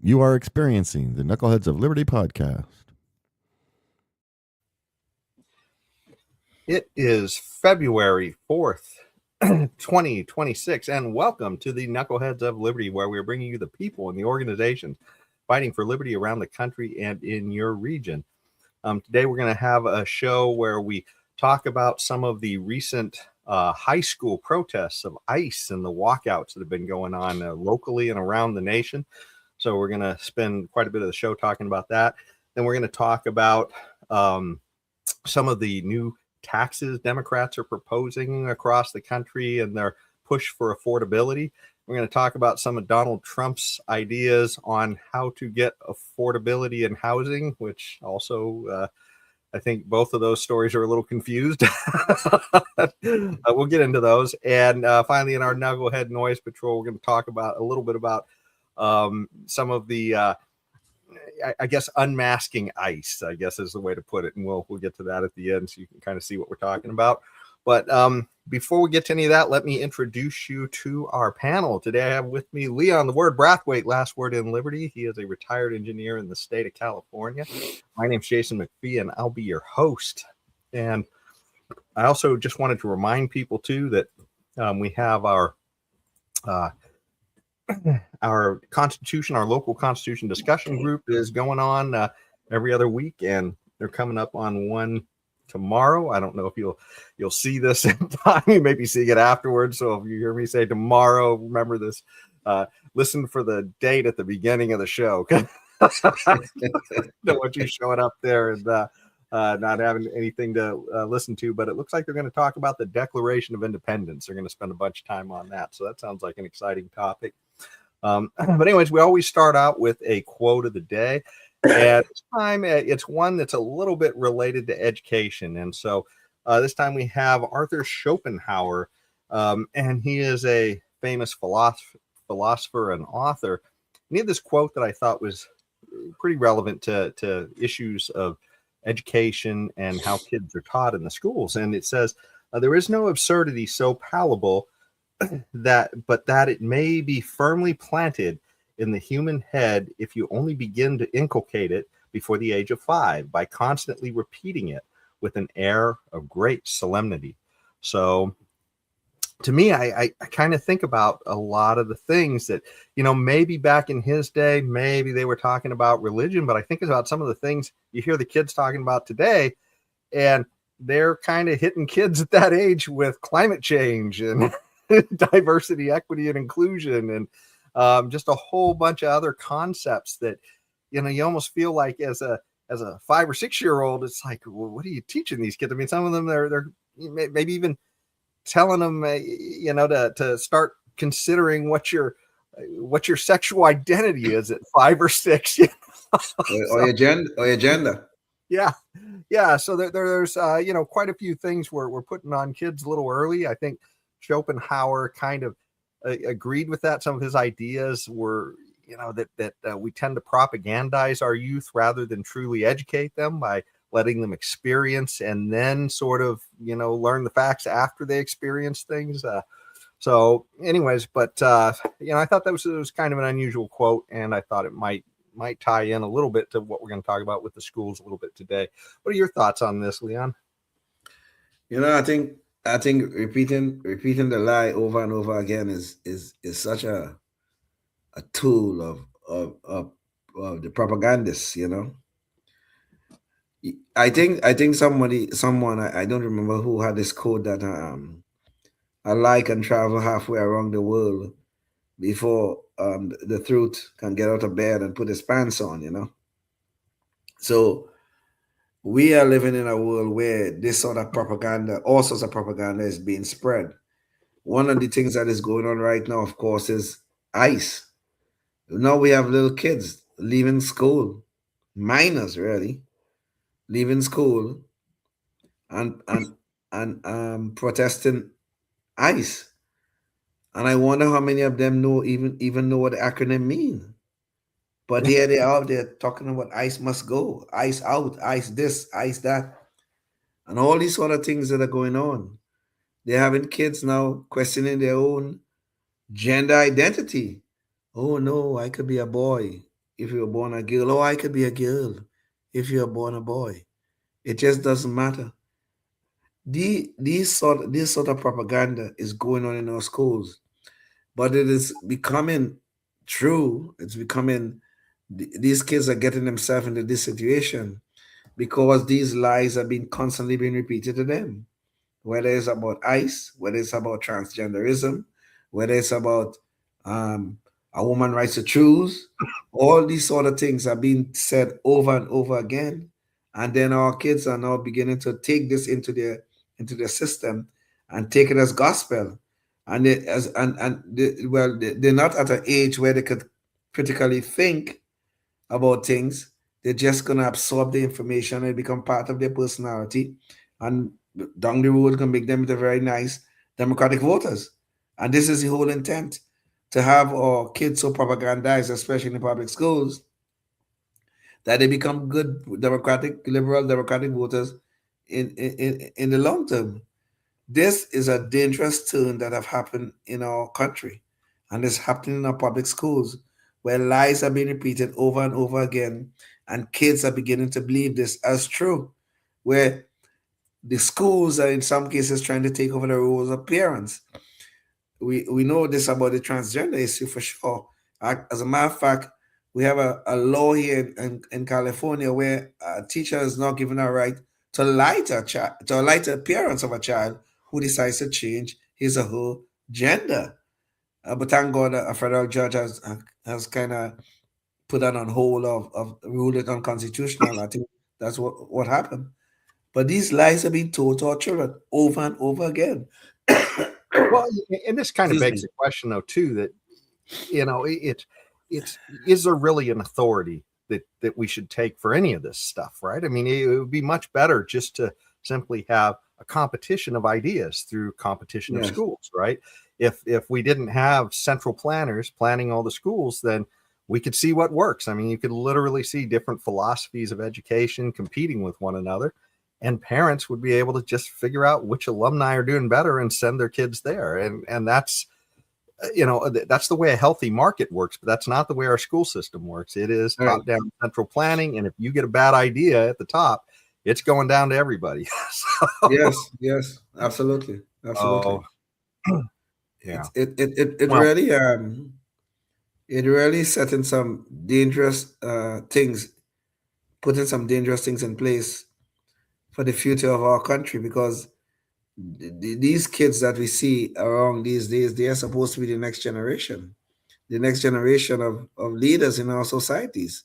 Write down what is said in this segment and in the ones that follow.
You are experiencing the Knuckleheads of Liberty podcast. It is February 4th, 2026, and welcome to the Knuckleheads of Liberty, where we're bringing you the people and the organizations fighting for liberty around the country and in your region. Today, we're going to have a show where we talk about some of the recent high school protests of ICE and the walkouts that have been going on locally and around the nation. So we're going to spend quite a bit of the show talking about that. Then we're going to talk about some of the new taxes Democrats are proposing across the country and their push for affordability. We're going to talk about some of Donald Trump's ideas on how to get affordability in housing, which also I think both of those stories are a little confused. We'll get into those. And finally, in our Knucklehead Noise Patrol, we're going to talk about a little bit about some of the I guess unmasking ICE, I guess is the way to put it. And we'll get to that at the end so you can kind of see what we're talking about. But before we get to any of that, let me introduce you to our panel. Today I have with me Leon, the word Brathwaite, last word in Liberty. He is a retired engineer in the state of California. My name's Jason McPhee, and I'll be your host. And I also just wanted to remind people, too, that we have our Constitution, our local Constitution discussion group is going on every other week, and they're coming up on one tomorrow. I don't know if you'll see this in time. You may be seeing it afterwards. So if you hear me say tomorrow, remember this. Listen for the date at the beginning of the show. Don't want you showing up there and not having anything to listen to. But it looks like they're going to talk about the Declaration of Independence. They're going to spend a bunch of time on that. So that sounds like an exciting topic. But anyways, we always start out with a quote of the day, and this time it's one that's a little bit related to education. And so this time we have Arthur Schopenhauer, and he is a famous philosopher and author. And he had this quote that I thought was pretty relevant to issues of education and how kids are taught in the schools. And it says, there is no absurdity so palpable that it may be firmly planted in the human head if you only begin to inculcate it before the age of 5 by constantly repeating it with an air of great solemnity. So to me, I kind of think about a lot of the things that, maybe back in his day, maybe they were talking about religion, but I think about some of the things you hear the kids talking about today, and they're kind of hitting kids at that age with climate change and diversity, equity, and inclusion, and just a whole bunch of other concepts that, you almost feel like as a 5 or 6 year old, it's like, well, what are you teaching these kids? I mean, some of them they're maybe even telling them, to start considering what your sexual identity is at 5 or 6. Or your gender. Yeah. So there's quite a few things we're putting on kids a little early. I think Schopenhauer kind of agreed with that. Some of his ideas were, that we tend to propagandize our youth rather than truly educate them by letting them experience and then sort of, learn the facts after they experience things. So anyways, but, I thought that was kind of an unusual quote, and I thought it might tie in a little bit to what we're going to talk about with the schools a little bit today. What are your thoughts on this, Leon? I think repeating the lie over and over again is such a tool of the propagandists. I think someone I don't remember who had this quote that a lie can travel halfway around the world before the truth can get out of bed and put his pants on. So we are living in a world where this sort of propaganda, all sorts of propaganda, is being spread. One of the things that is going on right now, of course, is ICE. Now we have little kids leaving school, minors really, leaving school and protesting ICE. And I wonder how many of them even know what the acronym means. But here they are, they're talking about ICE must go, ICE out, ICE this, ICE that, and all these sort of things that are going on. They're having kids now questioning their own gender identity. Oh no, I could be a boy. if you were born a girl, or I could be a girl if you were born a boy. It just doesn't matter. This sort of propaganda is going on in our schools, but it is becoming true. It's becoming these kids are getting themselves into this situation because these lies are being constantly being repeated to them. Whether it's about ICE, whether it's about transgenderism, whether it's about um, a woman rights to choose, all these sort of things are being said over and over again, and then our kids are now beginning to take this into their system and take it as gospel, and they, as and they, well, they're not at an age where they could critically think about things. They're just gonna absorb the information and become part of their personality, and down the road can make them into very nice democratic voters. And this is the whole intent, to have our kids so propagandized, especially in the public schools, that they become good democratic, liberal democratic voters in the long term. This is a dangerous turn that have happened in our country, and it's happening in our public schools, where lies are being repeated over and over again, and kids are beginning to believe this as true, where the schools are in some cases trying to take over the roles of parents. We know this about the transgender issue for sure. As a matter of fact, we have a law here in California where a teacher is not given a right to lie to a child, to lie to the parents of a child who decides to change his or her gender. But thank God a federal judge has kind of put that on hold of ruled it unconstitutional. I think that's what happened. But these lies are being told to our children over and over again. Well, and this kind of Excuse begs me. the question, though, too, that it's is there really an authority that we should take for any of this stuff, right? I mean, it would be much better just to simply have a competition of ideas through competition of Yes. schools, right? If we didn't have central planners planning all the schools, then we could see what works. I mean, you could literally see different philosophies of education competing with one another, and parents would be able to just figure out which alumni are doing better and send their kids there. And that's that's the way a healthy market works, but that's not the way our school system works. It is All right. top down central planning, and if you get a bad idea at the top, it's going down to everybody. Yes, yes, absolutely, absolutely. Oh, yeah. It it really setting some dangerous things, putting some dangerous things in place for the future of our country, because these kids that we see around these days, they are supposed to be the next generation of leaders in our societies.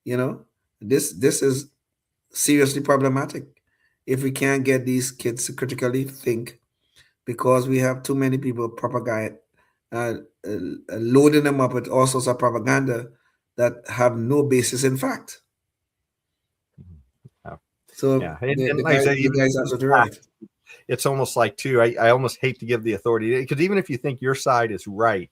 You know, this is seriously problematic if we can't get these kids to critically think, because we have too many people propaganda, uh, loading them up with all sorts of propaganda that have no basis in fact. Yeah. So Yeah. And like I say, the even guy's absolutely right. it's almost like too, I almost hate to give the authority, because even if you think your side is right,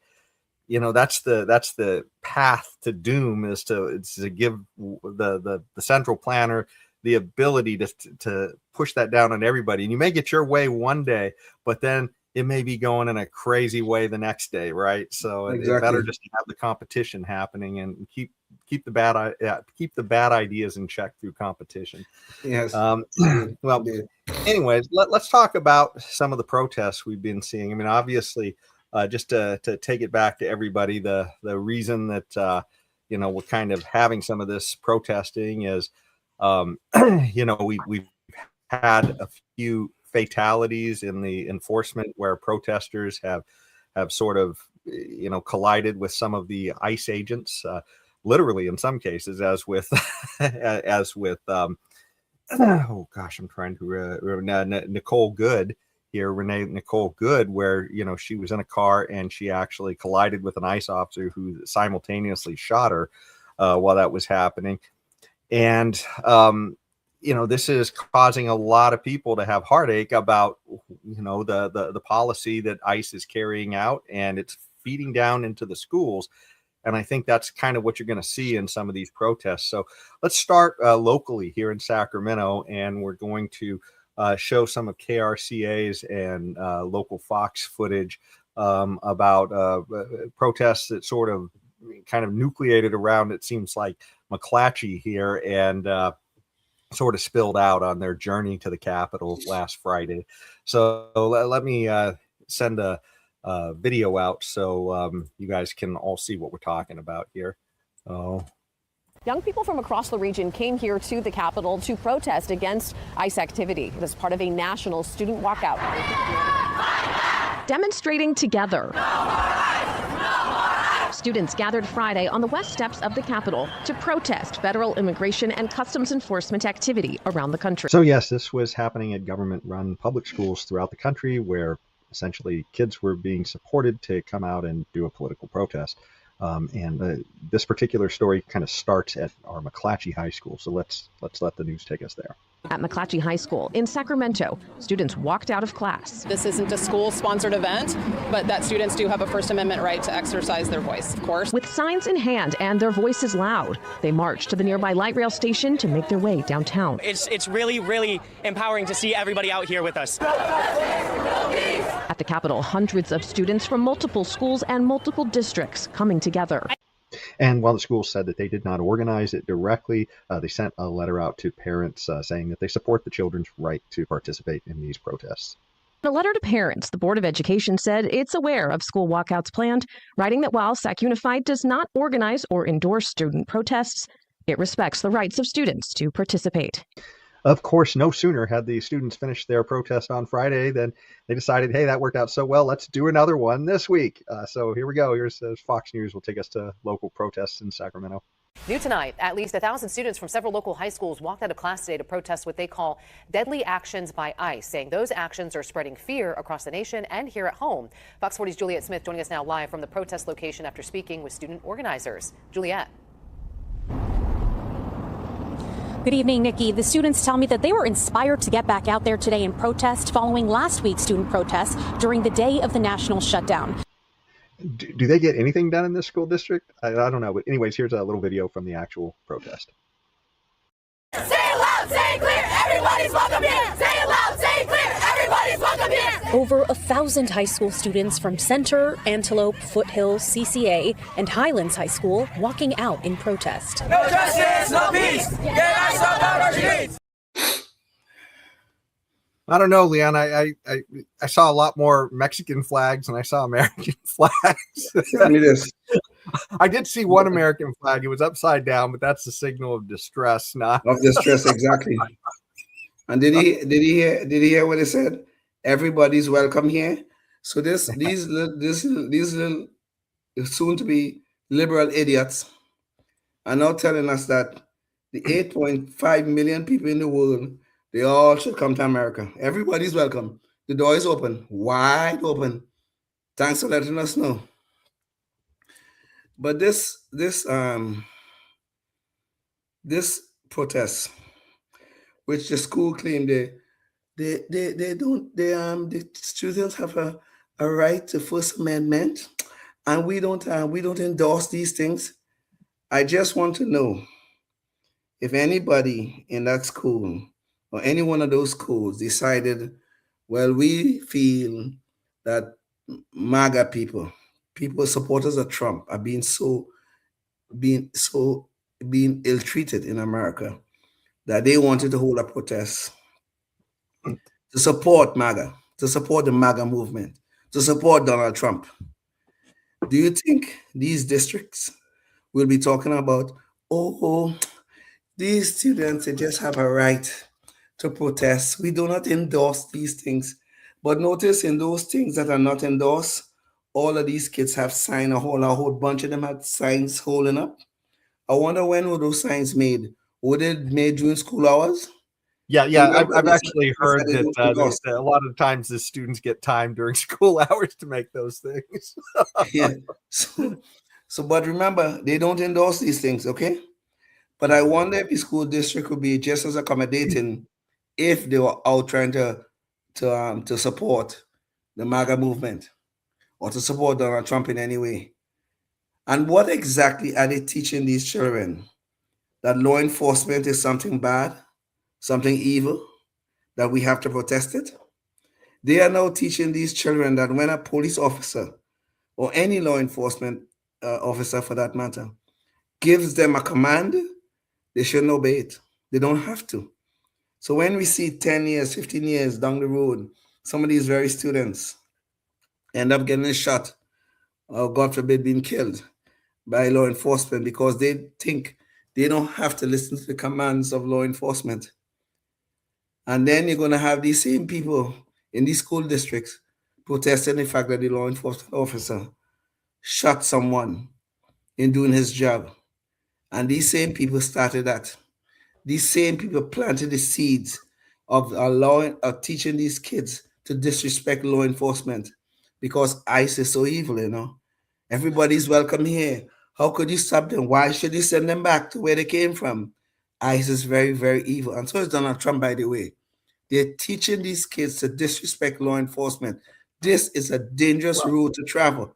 that's the path to doom, is to give the central planner the ability to push that down on everybody. And you may get your way one day, but then it may be going in a crazy way the next day, right? So it better Exactly. just to have the competition happening and keep the bad ideas in check through competition. Yes. Um, Indeed. well, Indeed. anyways, let's talk about some of the protests we've been seeing. I mean, obviously, just to take it back to everybody, the reason that we're kind of having some of this protesting is, we've had a few fatalities in the enforcement where protesters have sort of collided with some of the ICE agents, literally in some cases, as with as with oh gosh, I'm trying to Nicole Good here, Renee Nicole Good, where she was in a car and she actually collided with an ICE officer who simultaneously shot her while that was happening. And this is causing a lot of people to have heartache about the policy that ICE is carrying out, and it's feeding down into the schools. And I think that's kind of what you're going to see in some of these protests. So let's start locally here in Sacramento, and we're going to show some of KRCA's and local Fox footage about protests that sort of kind of nucleated around, it seems like, McClatchy here, and sort of spilled out on their journey to the Capitol last Friday. So let me send a video out so you guys can all see what we're talking about here. Oh. Young people from across the region came here to the Capitol to protest against ICE activity. It is part of a national student walkout. Demonstrating together. Students gathered Friday on the west steps of the Capitol to protest federal immigration and customs enforcement activity around the country. So yes, this was happening at government-run public schools throughout the country, where essentially kids were being supported to come out and do a political protest. This particular story kind of starts at our McClatchy High School. So let's let the news take us there. At McClatchy High School in Sacramento, students walked out of class. This isn't a school-sponsored event, but that students do have a First Amendment right to exercise their voice, of course. With signs in hand and their voices loud, they marched to the nearby light rail station to make their way downtown. It's really, really empowering to see everybody out here with us. At the Capitol, hundreds of students from multiple schools and multiple districts coming together. And while the school said that they did not organize it directly, they sent a letter out to parents saying that they support the children's right to participate in these protests. In a letter to parents, the Board of Education said it's aware of school walkouts planned, writing that while Sac Unified does not organize or endorse student protests, it respects the rights of students to participate. Of course, no sooner had the students finished their protest on Friday than they decided, hey, that worked out so well, let's do another one this week. So here we go. Here's Fox News will take us to local protests in Sacramento. New tonight, at least 1,000 students from several local high schools walked out of class today to protest what they call deadly actions by ICE, saying those actions are spreading fear across the nation and here at home. Fox 40's Juliet Smith joining us now live from the protest location after speaking with student organizers. Juliet. Good evening, Nikki. The students tell me that they were inspired to get back out there today and protest following last week's student protests during the day of the national shutdown. Do they get anything done in this school district? I don't know. But anyways, here's a little video from the actual protest. Say it loud, say it clear, everybody's welcome here. Say it loud, say it clear, everybody's welcome here. Over 1,000 high school students from Center, Antelope, Foothills, CCA, and Highlands High School walking out in protest. No justice, no peace. Get ICE off our streets. I don't know, Leon. I saw a lot more Mexican flags than I saw American flags. Tell me this. I did see one American flag. It was upside down, but that's the signal of distress, not of distress, exactly. And did he hear what he said? Everybody's welcome here. So these little soon to be liberal idiots are now telling us that the 8.5 million people in the world, they all should come to America. Everybody's welcome. The door is open, wide open. Thanks for letting us know. But this protest, which the school claimed the students have a right to First Amendment, and we don't endorse these things. I just want to know if anybody in that school or any one of those schools decided, well, we feel that MAGA people supporters of Trump are being ill-treated in America, that they wanted to hold a protest to support MAGA, to support the MAGA movement, to support Donald Trump. Do you think these districts will be talking about, oh, these students, they just have a right to protest. We do not endorse these things. But notice in those things that are not endorsed, all of these kids have signed, a whole bunch of them had signs holding up. I wonder when were those signs made? Were they made during school hours? Yeah. I've actually heard that a lot of times the students get time during school hours to make those things. Yeah. But remember, they don't endorse these things, okay? But I wonder if the school district would be just as accommodating if they were out trying to support the MAGA movement or to support Donald Trump in any way. And what exactly are they teaching these children? That law enforcement is something bad, something evil, that we have to protest it? They are now teaching these children that when a police officer or any law enforcement officer for that matter, gives them a command, they shouldn't obey it. They don't have to. So when we see 10 years, 15 years down the road, some of these very students end up getting shot or, God forbid, being killed by law enforcement because they think they don't have to listen to the commands of law enforcement. And then you're going to have these same people in these school districts protesting the fact that the law enforcement officer shot someone in doing his job. And these same people started that. These same people planted the seeds of teaching these kids to disrespect law enforcement because ICE is so evil, you know. Everybody's welcome here. How could you stop them? Why should you send them back to where they came from? ICE is very, very evil. And so is Donald Trump, by the way. They're teaching these kids to disrespect law enforcement. This is a dangerous route to travel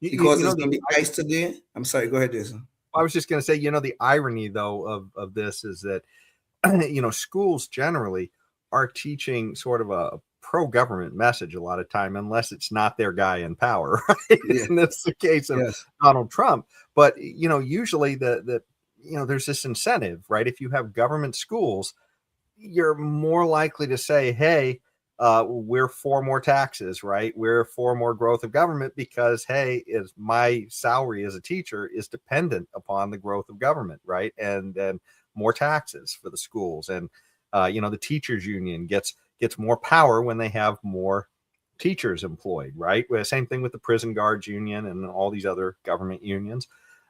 because it's going to be ICE today. I'm sorry, go ahead, Jason. I was just going to say, the irony, though, of this is that, schools generally are teaching sort of a pro-government message a lot of time, unless it's not their guy in power, right? Yeah. And that's the case of Donald Trump. But, usually there's this incentive, right? If you have government schools, you're more likely to say, hey, we're for more taxes, right? We're for more growth of government because, hey, is my salary as a teacher is dependent upon the growth of government, right? And then more taxes for the schools. And, the teachers union gets more power when they have more teachers employed, right? Same thing with the prison guards union and all these other government unions.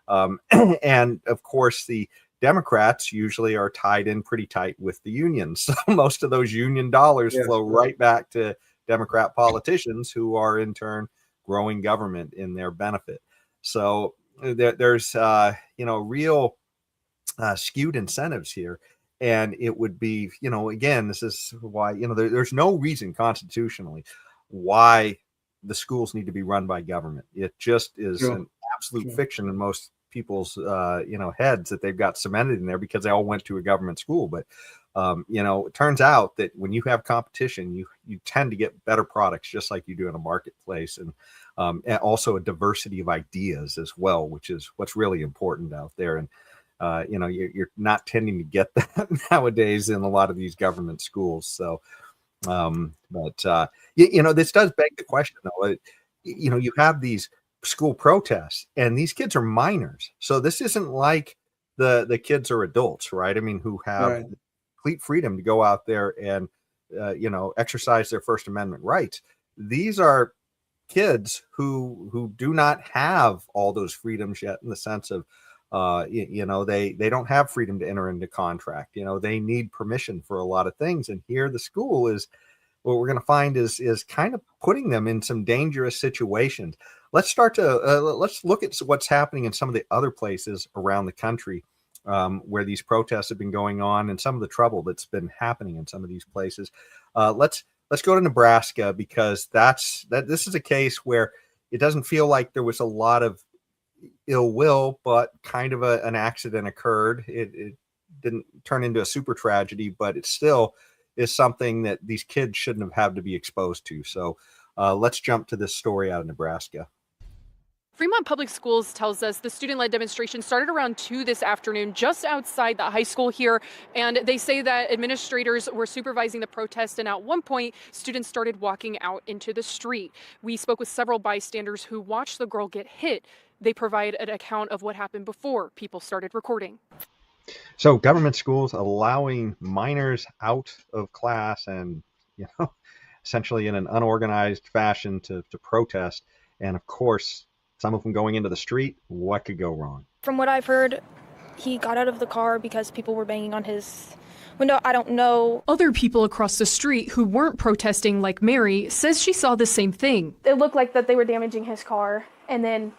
And of course, the Democrats usually are tied in pretty tight with the unions. So most of those union dollars flow right back to Democrat politicians who are in turn growing government in their benefit. So there's, real skewed incentives here. And it would be, again, this is why, there's no reason constitutionally why the schools need to be run by government. It just is an absolute fiction in most people's heads that they've got cemented in there because they all went to a government school. But it turns out that when you have competition, you tend to get better products, just like you do in a marketplace, and also a diversity of ideas as well, which is what's really important out there. And you're not tending to get that nowadays in a lot of these government schools. So this does beg the question, though. You have these school protests, and these kids are minors, so this isn't like the kids are adults, right? I mean, who have complete freedom to go out there and exercise their First Amendment rights. These are kids who do not have all those freedoms yet, in the sense of they don't have freedom to enter into contract. They need permission for a lot of things, and here the school is what we're going to find is kind of putting them in some dangerous situations. Let's start to let's look at what's happening in some of the other places around the country where these protests have been going on, and some of the trouble that's been happening in some of these places. Let's go to Nebraska, because this is a case where it doesn't feel like there was a lot of ill will, but kind of an accident occurred. It didn't turn into a super tragedy, but it still is something that these kids shouldn't have had to be exposed to. So let's jump to this story out of Nebraska. Fremont Public Schools tells us the student-led demonstration started around 2 this afternoon, just outside the high school here. And they say that administrators were supervising the protest, and at one point, students started walking out into the street. We spoke with several bystanders who watched the girl get hit. They provide an account of what happened before people started recording. So government schools allowing minors out of class and, essentially in an unorganized fashion to protest. And of course, some of them going into the street. What could go wrong? From what I've heard, he got out of the car because people were banging on his window. I don't know. Other people across the street who weren't protesting, like Mary, says she saw the same thing. It looked like that they were damaging his car, and then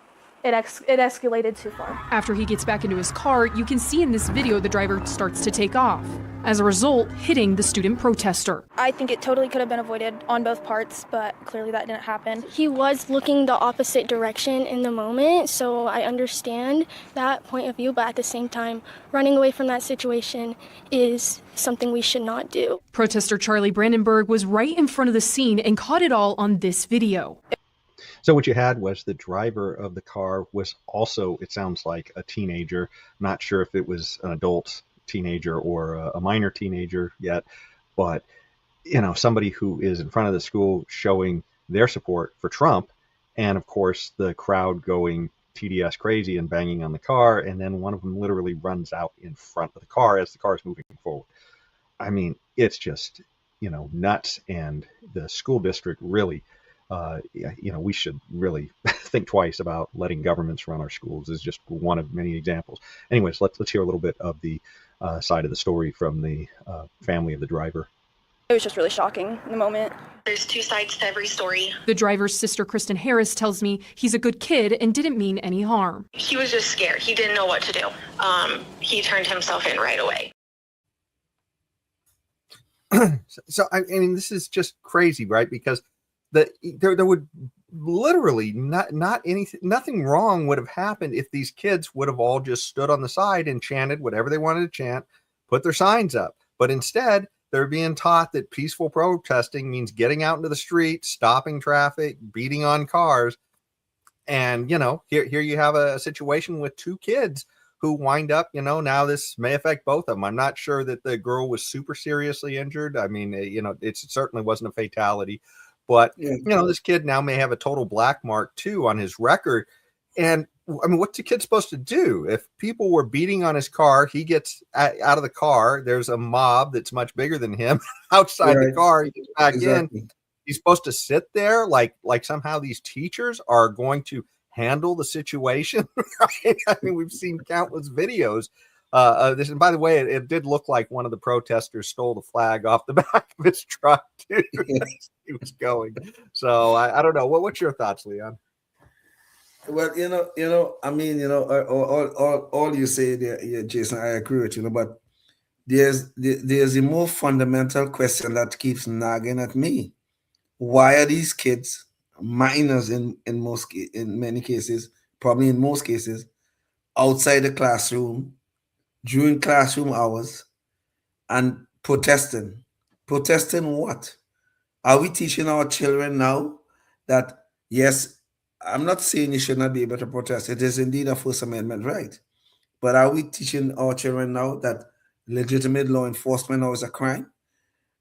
it escalated too far. After he gets back into his car, you can see in this video the driver starts to take off. As a result, hitting the student protester. I think it totally could have been avoided on both parts, but clearly that didn't happen. He was looking the opposite direction in the moment, so I understand that point of view, but at the same time, running away from that situation is something we should not do. Protester Charlie Brandenburg was right in front of the scene and caught it all on this video. So what you had was the driver of the car was also, it sounds like, a teenager. Not sure if it was an adult teenager or a minor teenager yet, but somebody who is in front of the school showing their support for Trump, and of course the crowd going TDS crazy and banging on the car, and then one of them literally runs out in front of the car as the car is moving forward. I mean, it's just nuts, and the school district really, we should really think twice about letting governments run our schools. Is just one of many examples. Anyways, let's hear a little bit of the side of the story from the family of the driver. It was just really shocking in the moment. There's two sides to every story. The driver's sister, Kristen Harris, tells me he's a good kid and didn't mean any harm. He was just scared. He didn't know what to do. He turned himself in right away. So I mean, this is just crazy, right? Because there would literally nothing wrong would have happened if these kids would have all just stood on the side and chanted whatever they wanted to chant, put their signs up. But instead, they're being taught that peaceful protesting means getting out into the street, stopping traffic, beating on cars. And, here you have a situation with two kids who wind up, now this may affect both of them. I'm not sure that the girl was super seriously injured. I mean, it certainly wasn't a fatality. But, this kid now may have a total black mark, too, on his record. And, I mean, what's the kid supposed to do? If people were beating on his car, he gets out of the car. There's a mob that's much bigger than him outside the car. He gets back in. He's supposed to sit there like somehow these teachers are going to handle the situation. Right? I mean, we've seen countless videos of this. And by the way, it did look like one of the protesters stole the flag off the back of his truck, too, as he was going. So I don't know. What's your thoughts, Leon? Well, I mean, all you say there, Jason, I agree with you, but there's a more fundamental question that keeps nagging at me. Why are these kids, minors in many cases, probably in most cases, outside the classroom during classroom hours and protesting? Protesting what? Are we teaching our children now that, yes, I'm not saying you should not be able to protest. It is indeed a First Amendment right. But are we teaching our children now that legitimate law enforcement now is a crime?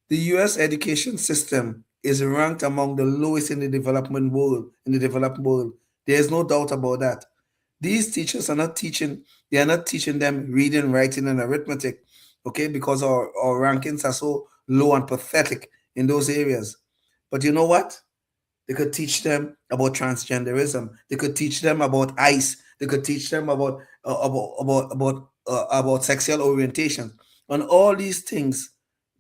The U.S. education system is ranked among the lowest in the developing world. There is no doubt about that. These teachers are not teaching them reading, writing, and arithmetic, okay, because our rankings are so low and pathetic in those areas. But you know what? They could teach them about transgenderism. They could teach them about ICE. They could teach them about sexual orientation and all these things,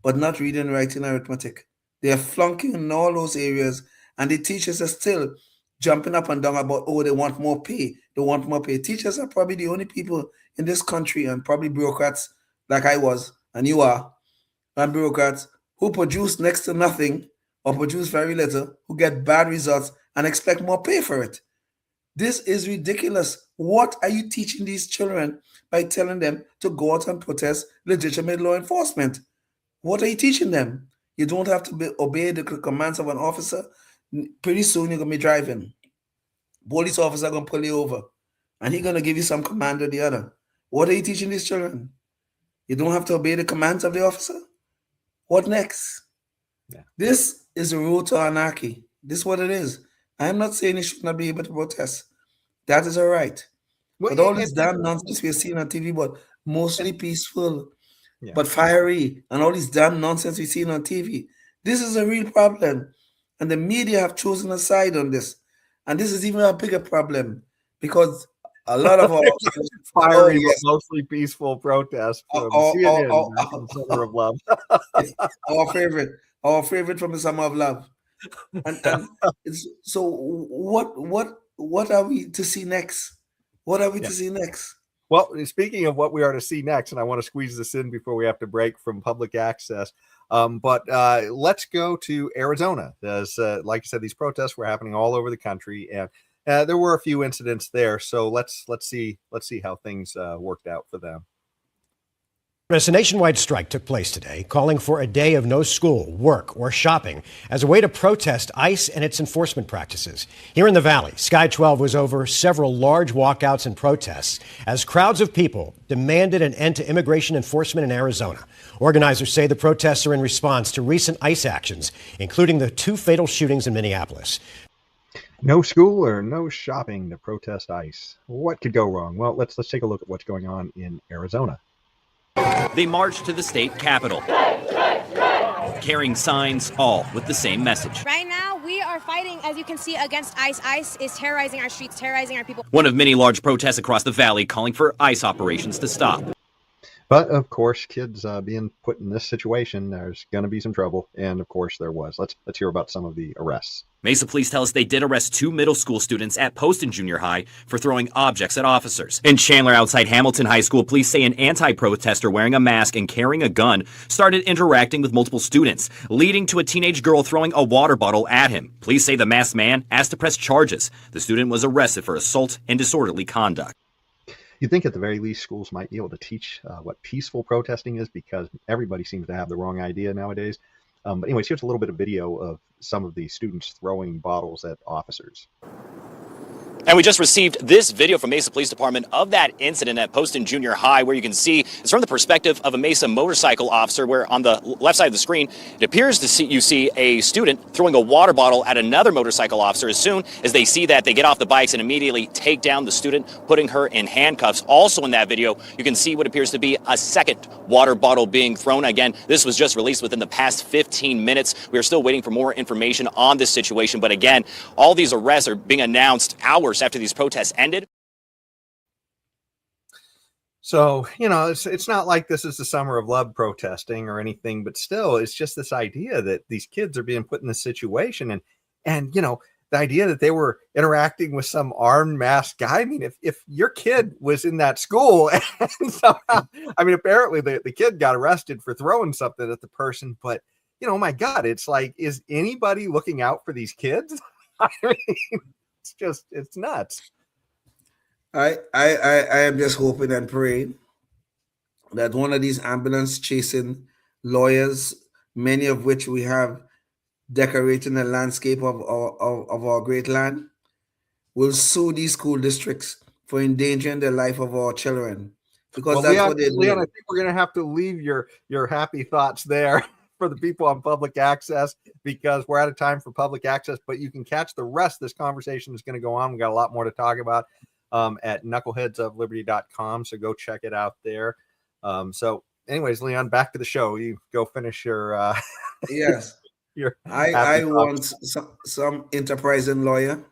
but not reading, writing, arithmetic. They are flunking in all those areas, and the teachers are still jumping up and down about, they want more pay. They want more pay. Teachers are probably the only people in this country, and probably bureaucrats like I was and you are, and bureaucrats who produce next to nothing or produce very little, who get bad results and expect more pay for it. This is ridiculous. What are you teaching these children by telling them to go out and protest legitimate law enforcement? What are you teaching them? You don't have to obey the commands of an officer. Pretty soon you're going to be driving. Police officer going to pull you over, and he's going to give you some command or the other. What are you teaching these children? You don't have to obey the commands of the officer? What next? Yeah. This is a road to anarchy. This is what it is. I am not saying you should not be able to protest. That is all right. Well, but all this damn nonsense we're seeing on TV, but mostly peaceful, but fiery, and all this damn nonsense we're seeing on TV, this is a real problem. And the media have chosen a side on this. And this is even a bigger problem because a lot of our fiery, but mostly peaceful protests from CNN, the Summer of Love. Our favorite from the Summer of Love. And so what are we to see next? What are we to see next? Well, speaking of what we are to see next, and I want to squeeze this in before we have to break from public access, but let's go to Arizona. As like I said, these protests were happening all over the country, and there were a few incidents there. So let's see how things worked out for them. A nationwide strike took place today, calling for a day of no school, work, or shopping as a way to protest ICE and its enforcement practices. Here in the Valley, Sky 12 was over several large walkouts and protests as crowds of people demanded an end to immigration enforcement in Arizona. Organizers say the protests are in response to recent ICE actions, including the 2 fatal shootings in Minneapolis. No school or no shopping to protest ICE. What could go wrong? Well, let's take a look at what's going on in Arizona. They marched to the state capitol, carrying signs, all with the same message. Right now, we are fighting, as you can see, against ICE. ICE is terrorizing our streets, terrorizing our people. One of many large protests across the valley calling for ICE operations to stop. But of course, kids being put in this situation, there's going to be some trouble. And of course, there was. Let's hear about some of the arrests. Mesa police tell us they did arrest 2 middle school students at Poston Junior High for throwing objects at officers. In Chandler, outside Hamilton High School, police say an anti-protester wearing a mask and carrying a gun started interacting with multiple students, leading to a teenage girl throwing a water bottle at him. Police say the masked man asked to press charges. The student was arrested for assault and disorderly conduct. You'd think at the very least schools might be able to teach what peaceful protesting is, because everybody seems to have the wrong idea nowadays. But anyways, here's a little bit of video of some of the students throwing bottles at officers. And we just received this video from Mesa Police Department of that incident at Poston Junior High, where you can see it's from the perspective of a Mesa motorcycle officer, where on the left side of the screen, it appears to see a student throwing a water bottle at another motorcycle officer. As soon as they see that, they get off the bikes and immediately take down the student, putting her in handcuffs. Also in that video, you can see what appears to be a second water bottle being thrown. Again, this was just released within the past 15 minutes. We are still waiting for more information on this situation. But again, all these arrests are being announced hours after these protests ended. So, it's not like this is the summer of love protesting or anything, but still, it's just this idea that these kids are being put in this situation. And the idea that they were interacting with some armed masked guy. I mean, if your kid was in that school and somehow, apparently the kid got arrested for throwing something at the person, but my God, it's like, is anybody looking out for these kids? I mean, it's nuts. I am just hoping and praying that one of these ambulance chasing lawyers, many of which we have decorating the landscape of our great land, will sue these school districts for endangering the life of our children. Because that's what they do. Leon, I think we're going to have to leave your happy thoughts there for the people on public access, because we're out of time for public access, but you can catch the rest of this conversation is going to go on. We got a lot more to talk about at knuckleheadsofliberty.com. So go check it out there. So anyways, Leon, back to the show. You go finish your, yes. I want some enterprising lawyer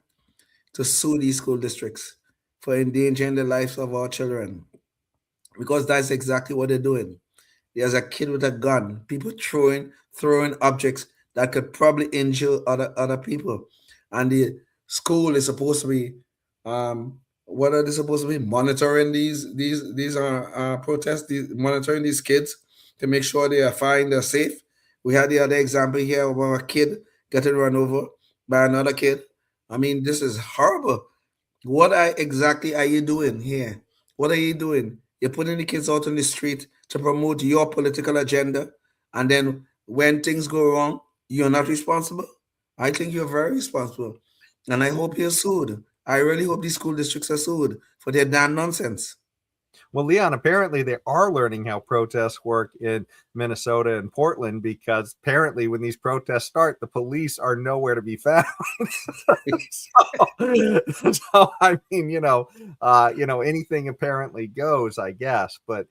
to sue these school districts for endangering the lives of our children, because that's exactly what they're doing. There's a kid with a gun, people throwing objects that could probably injure other people. And the school is supposed to be, what are they supposed to be? Monitoring these protests, monitoring these kids to make sure they are fine, they're safe. We had the other example here of a kid getting run over by another kid. I mean, this is horrible. What exactly are you doing here? What are you doing? You're putting the kids out on the street to promote your political agenda, and then when things go wrong, you're not responsible? I think you're very responsible, and I hope you're sued. I really hope these school districts are sued for their damn nonsense. Well, Leon, apparently they are learning how protests work in Minnesota and Portland, because apparently when these protests start, the police are nowhere to be found. so I mean, anything apparently goes, I guess. But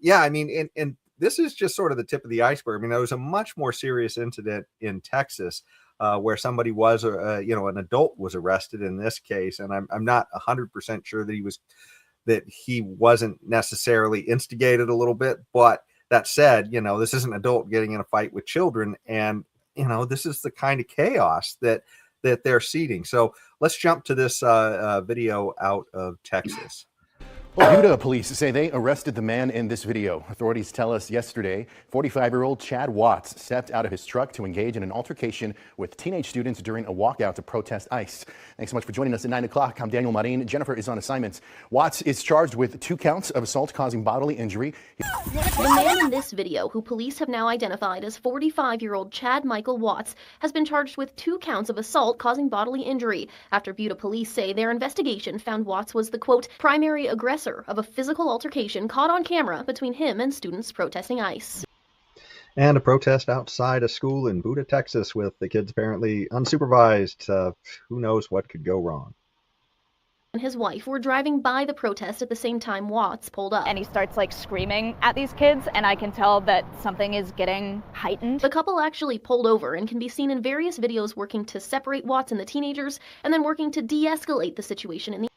yeah, I mean, and this is just sort of the tip of the iceberg. I mean, there was a much more serious incident in Texas where somebody was, an adult was arrested in this case, and I'm not 100% sure that he wasn't necessarily instigated a little bit. But that said, this is an adult getting in a fight with children. And, this is the kind of chaos that they're seeding. So let's jump to this video out of Texas. Well, Buda police say they arrested the man in this video. Authorities tell us yesterday, 45-year-old Chad Watts stepped out of his truck to engage in an altercation with teenage students during a walkout to protest ICE. Thanks so much for joining us at 9 o'clock. I'm Daniel Marin. Jennifer is on assignment. Watts is charged with 2 counts of assault causing bodily injury. The man in this video, who police have now identified as 45-year-old Chad Michael Watts, has been charged with 2 counts of assault causing bodily injury after Buda police say their investigation found Watts was the, quote, primary aggressor of a physical altercation caught on camera between him and students protesting ICE. And a protest outside a school in Buda, Texas, with the kids apparently unsupervised. Who knows what could go wrong. And his wife were driving by the protest at the same time Watts pulled up. And he starts like screaming at these kids, and I can tell that something is getting heightened. The couple actually pulled over and can be seen in various videos working to separate Watts and the teenagers, and then working to de-escalate the situation in the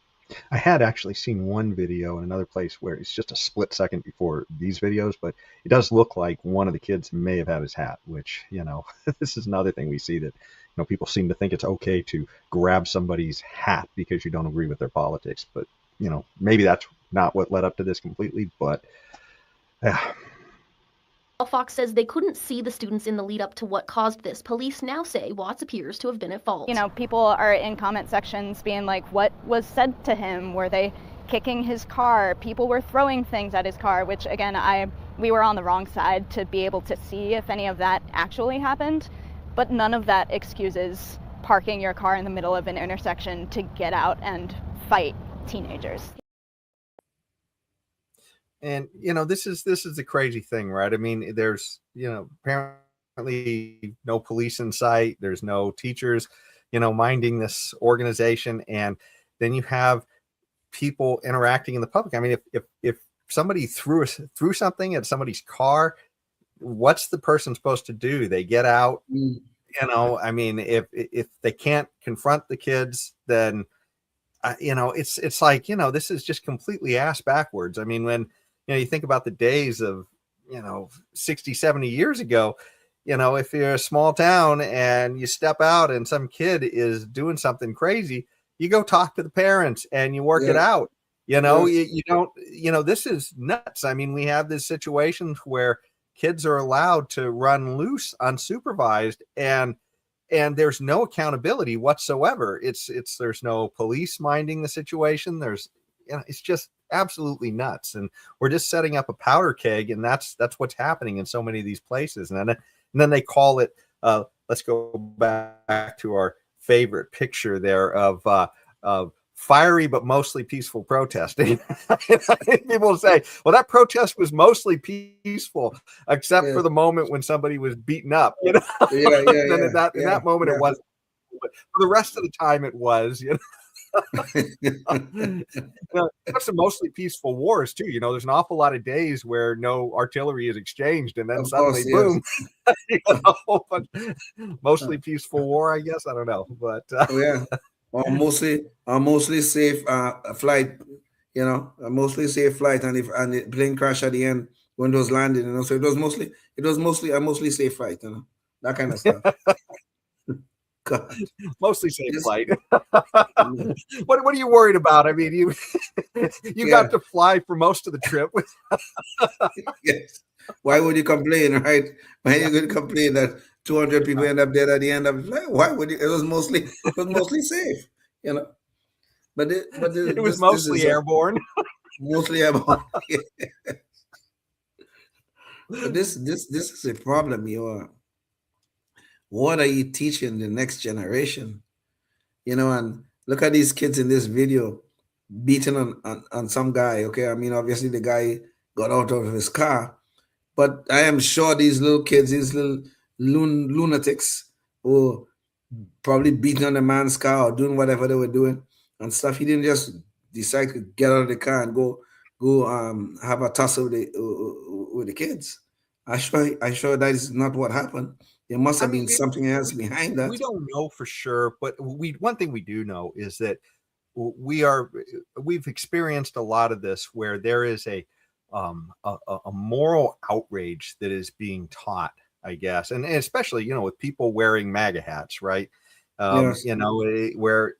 I had actually seen one video in another place where it's just a split second before these videos, but it does look like one of the kids may have had his hat, which, you know, this is another thing we see, that, you know, people seem to think it's okay to grab somebody's hat because you don't agree with their politics. But, you know, maybe that's not what led up to this completely, but yeah. While Fox says they couldn't see the students in the lead up to what caused this, police now say Watts appears to have been at fault. You know, people are in comment sections being like, what was said to him? Were they kicking his car? People were throwing things at his car, which again, we were on the wrong side to be able to see if any of that actually happened. But none of that excuses parking your car in the middle of an intersection to get out and fight teenagers. And, you know, this is the crazy thing, right? I mean, there's, you know, apparently no police in sight. There's no teachers, you know, minding this organization. And then you have people interacting in the public. I mean, if somebody threw something at somebody's car, what's the person supposed to do? They get out, you know, I mean, if they can't confront the kids, then, you know, it's like, you know, this is just completely ass backwards. I mean, when, you know, you think about the days of, you know, 60, 70 years ago, you know, if you're a small town and you step out and some kid is doing something crazy, you go talk to the parents and you work it out. You know, you don't, you know, this is nuts. I mean, we have this situation where kids are allowed to run loose unsupervised, and there's no accountability whatsoever. There's no police minding the situation. There's, you know, it's just absolutely nuts. And we're just setting up a powder keg, and that's what's happening in so many of these places. And then they call it, let's go back to our favorite picture there of fiery but mostly peaceful protesting. People say, well, that protest was mostly peaceful, except for the moment when somebody was beaten up, you know. In that moment it wasn't. But for the rest of the time it was, you know. That's the mostly peaceful wars too. You know, there's an awful lot of days where no artillery is exchanged, and then suddenly, boom, you know, but mostly peaceful war, I guess. I don't know, but or mostly safe flight. You know, a mostly safe flight, and the plane crash at the end when those landed. You know, so it was mostly a mostly safe flight. You know, that kind of stuff. God. Mostly safe flight. What are you worried about? I mean, you got to fly for most of the trip. Yes. Why would you complain, right? Why are you going to complain that 200 people end up dead at the end of the flight? Why would you? It was mostly safe, you know. But it was mostly airborne. Mostly airborne. But this is a problem, what are you teaching the next generation? You know, and look at these kids in this video beating on some guy. Okay, I mean, obviously the guy got out of his car, but I am sure these little kids, these little lunatics, were probably beating on the man's car or doing whatever they were doing and stuff. He didn't just decide to get out of the car and go have a tussle with the kids. I'm sure that is not what happened. There must have been something else behind that. We don't know for sure, but one thing we do know is that we've experienced a lot of this where there is a moral outrage that is being taught, I guess, and especially, you know, with people wearing MAGA hats, right? Yes. You know, where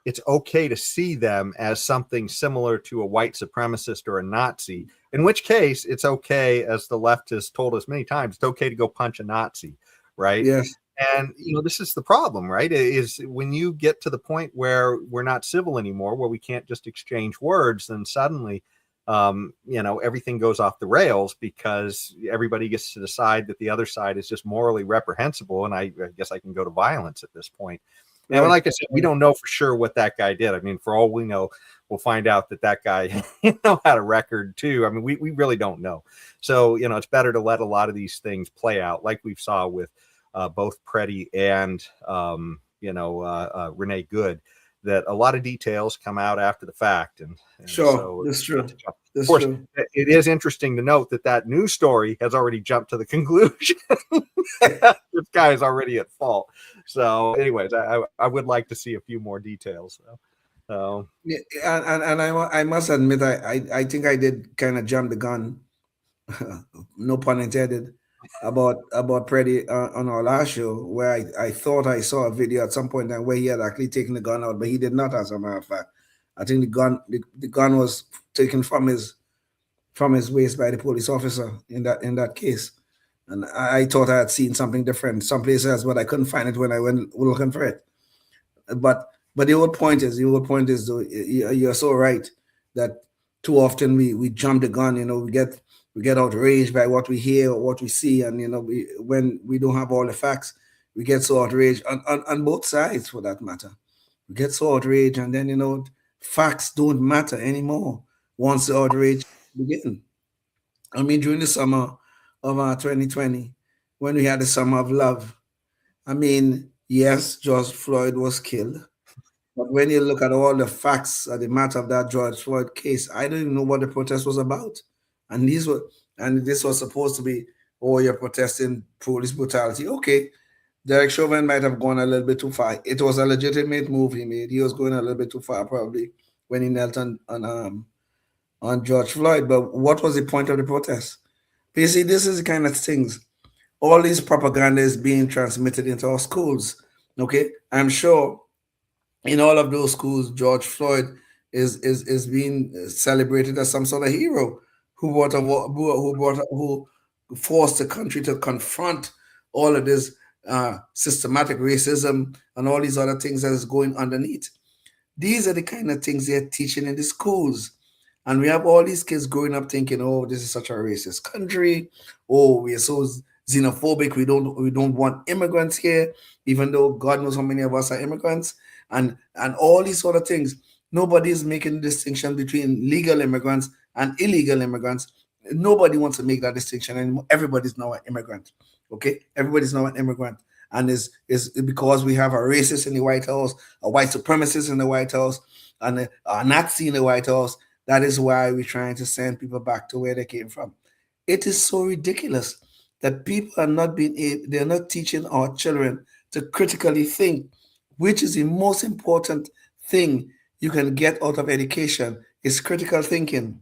it's okay to see them as something similar to a white supremacist or a Nazi, in which case it's okay, as the left has told us many times, it's okay to go punch a Nazi, right? Yes. And, this is the problem, right? Is when you get to the point where we're not civil anymore, where we can't just exchange words, then suddenly, everything goes off the rails because everybody gets to decide that the other side is just morally reprehensible. And I guess I can go to violence at this point. And like I said, we don't know for sure what that guy did. I mean, for all we know, we'll find out that guy, had a record too. I mean, we really don't know. So, it's better to let a lot of these things play out, like we've saw with both Preddy and, Renee Good, that a lot of details come out after the fact. And sure, so that's true. Of course, it is interesting to note that news story has already jumped to the conclusion this guy is already at fault. So, anyways, I would like to see a few more details. So, yeah, and I must admit, I think I did kind of jump the gun, no pun intended, about Preddy on our last show, where I thought I saw a video at some point in time where he had actually taken the gun out, but he did not, as a matter of fact. I think the gun was taken from his waist by the police officer in that case. And I thought I had seen something different some places, but I couldn't find it when I went looking for it. But the whole point is though, you're so right that too often we jump the gun. We get outraged by what we hear or what we see, and when we don't have all the facts, we get so outraged on both sides, for that matter. We get so outraged, and then facts don't matter anymore once the outrage begins. I mean, during the summer of 2020, when we had the summer of love, I mean, yes, George Floyd was killed. But when you look at all the facts of the matter of that George Floyd case, I don't even know what the protest was about. And this was supposed to be, you're protesting police brutality. Okay, Derek Chauvin might have gone a little bit too far. It was a legitimate move he made. He was going a little bit too far, probably, when he knelt on George Floyd. But what was the point of the protest? But you see, this is the kind of things. All this propaganda is being transmitted into our schools. Okay, I'm sure in all of those schools, George Floyd is being celebrated as some sort of hero who forced the country to confront all of this systematic racism and all these other things that is going underneath. These are the kind of things they're teaching in the schools. And we have all these kids growing up thinking, this is such a racist country. We are so xenophobic. We don't want immigrants here, even though God knows how many of us are immigrants. And all these sort of things. Nobody is making a distinction between legal immigrants and illegal immigrants. Nobody wants to make that distinction anymore. Everybody's now an immigrant. Okay? Everybody's now an immigrant. And it's because we have a racist in the White House, a white supremacist in the White House, and a Nazi in the White House. That is why we're trying to send people back to where they came from. It is so ridiculous that people are they're not teaching our children to critically think, which is the most important thing you can get out of education, is critical thinking.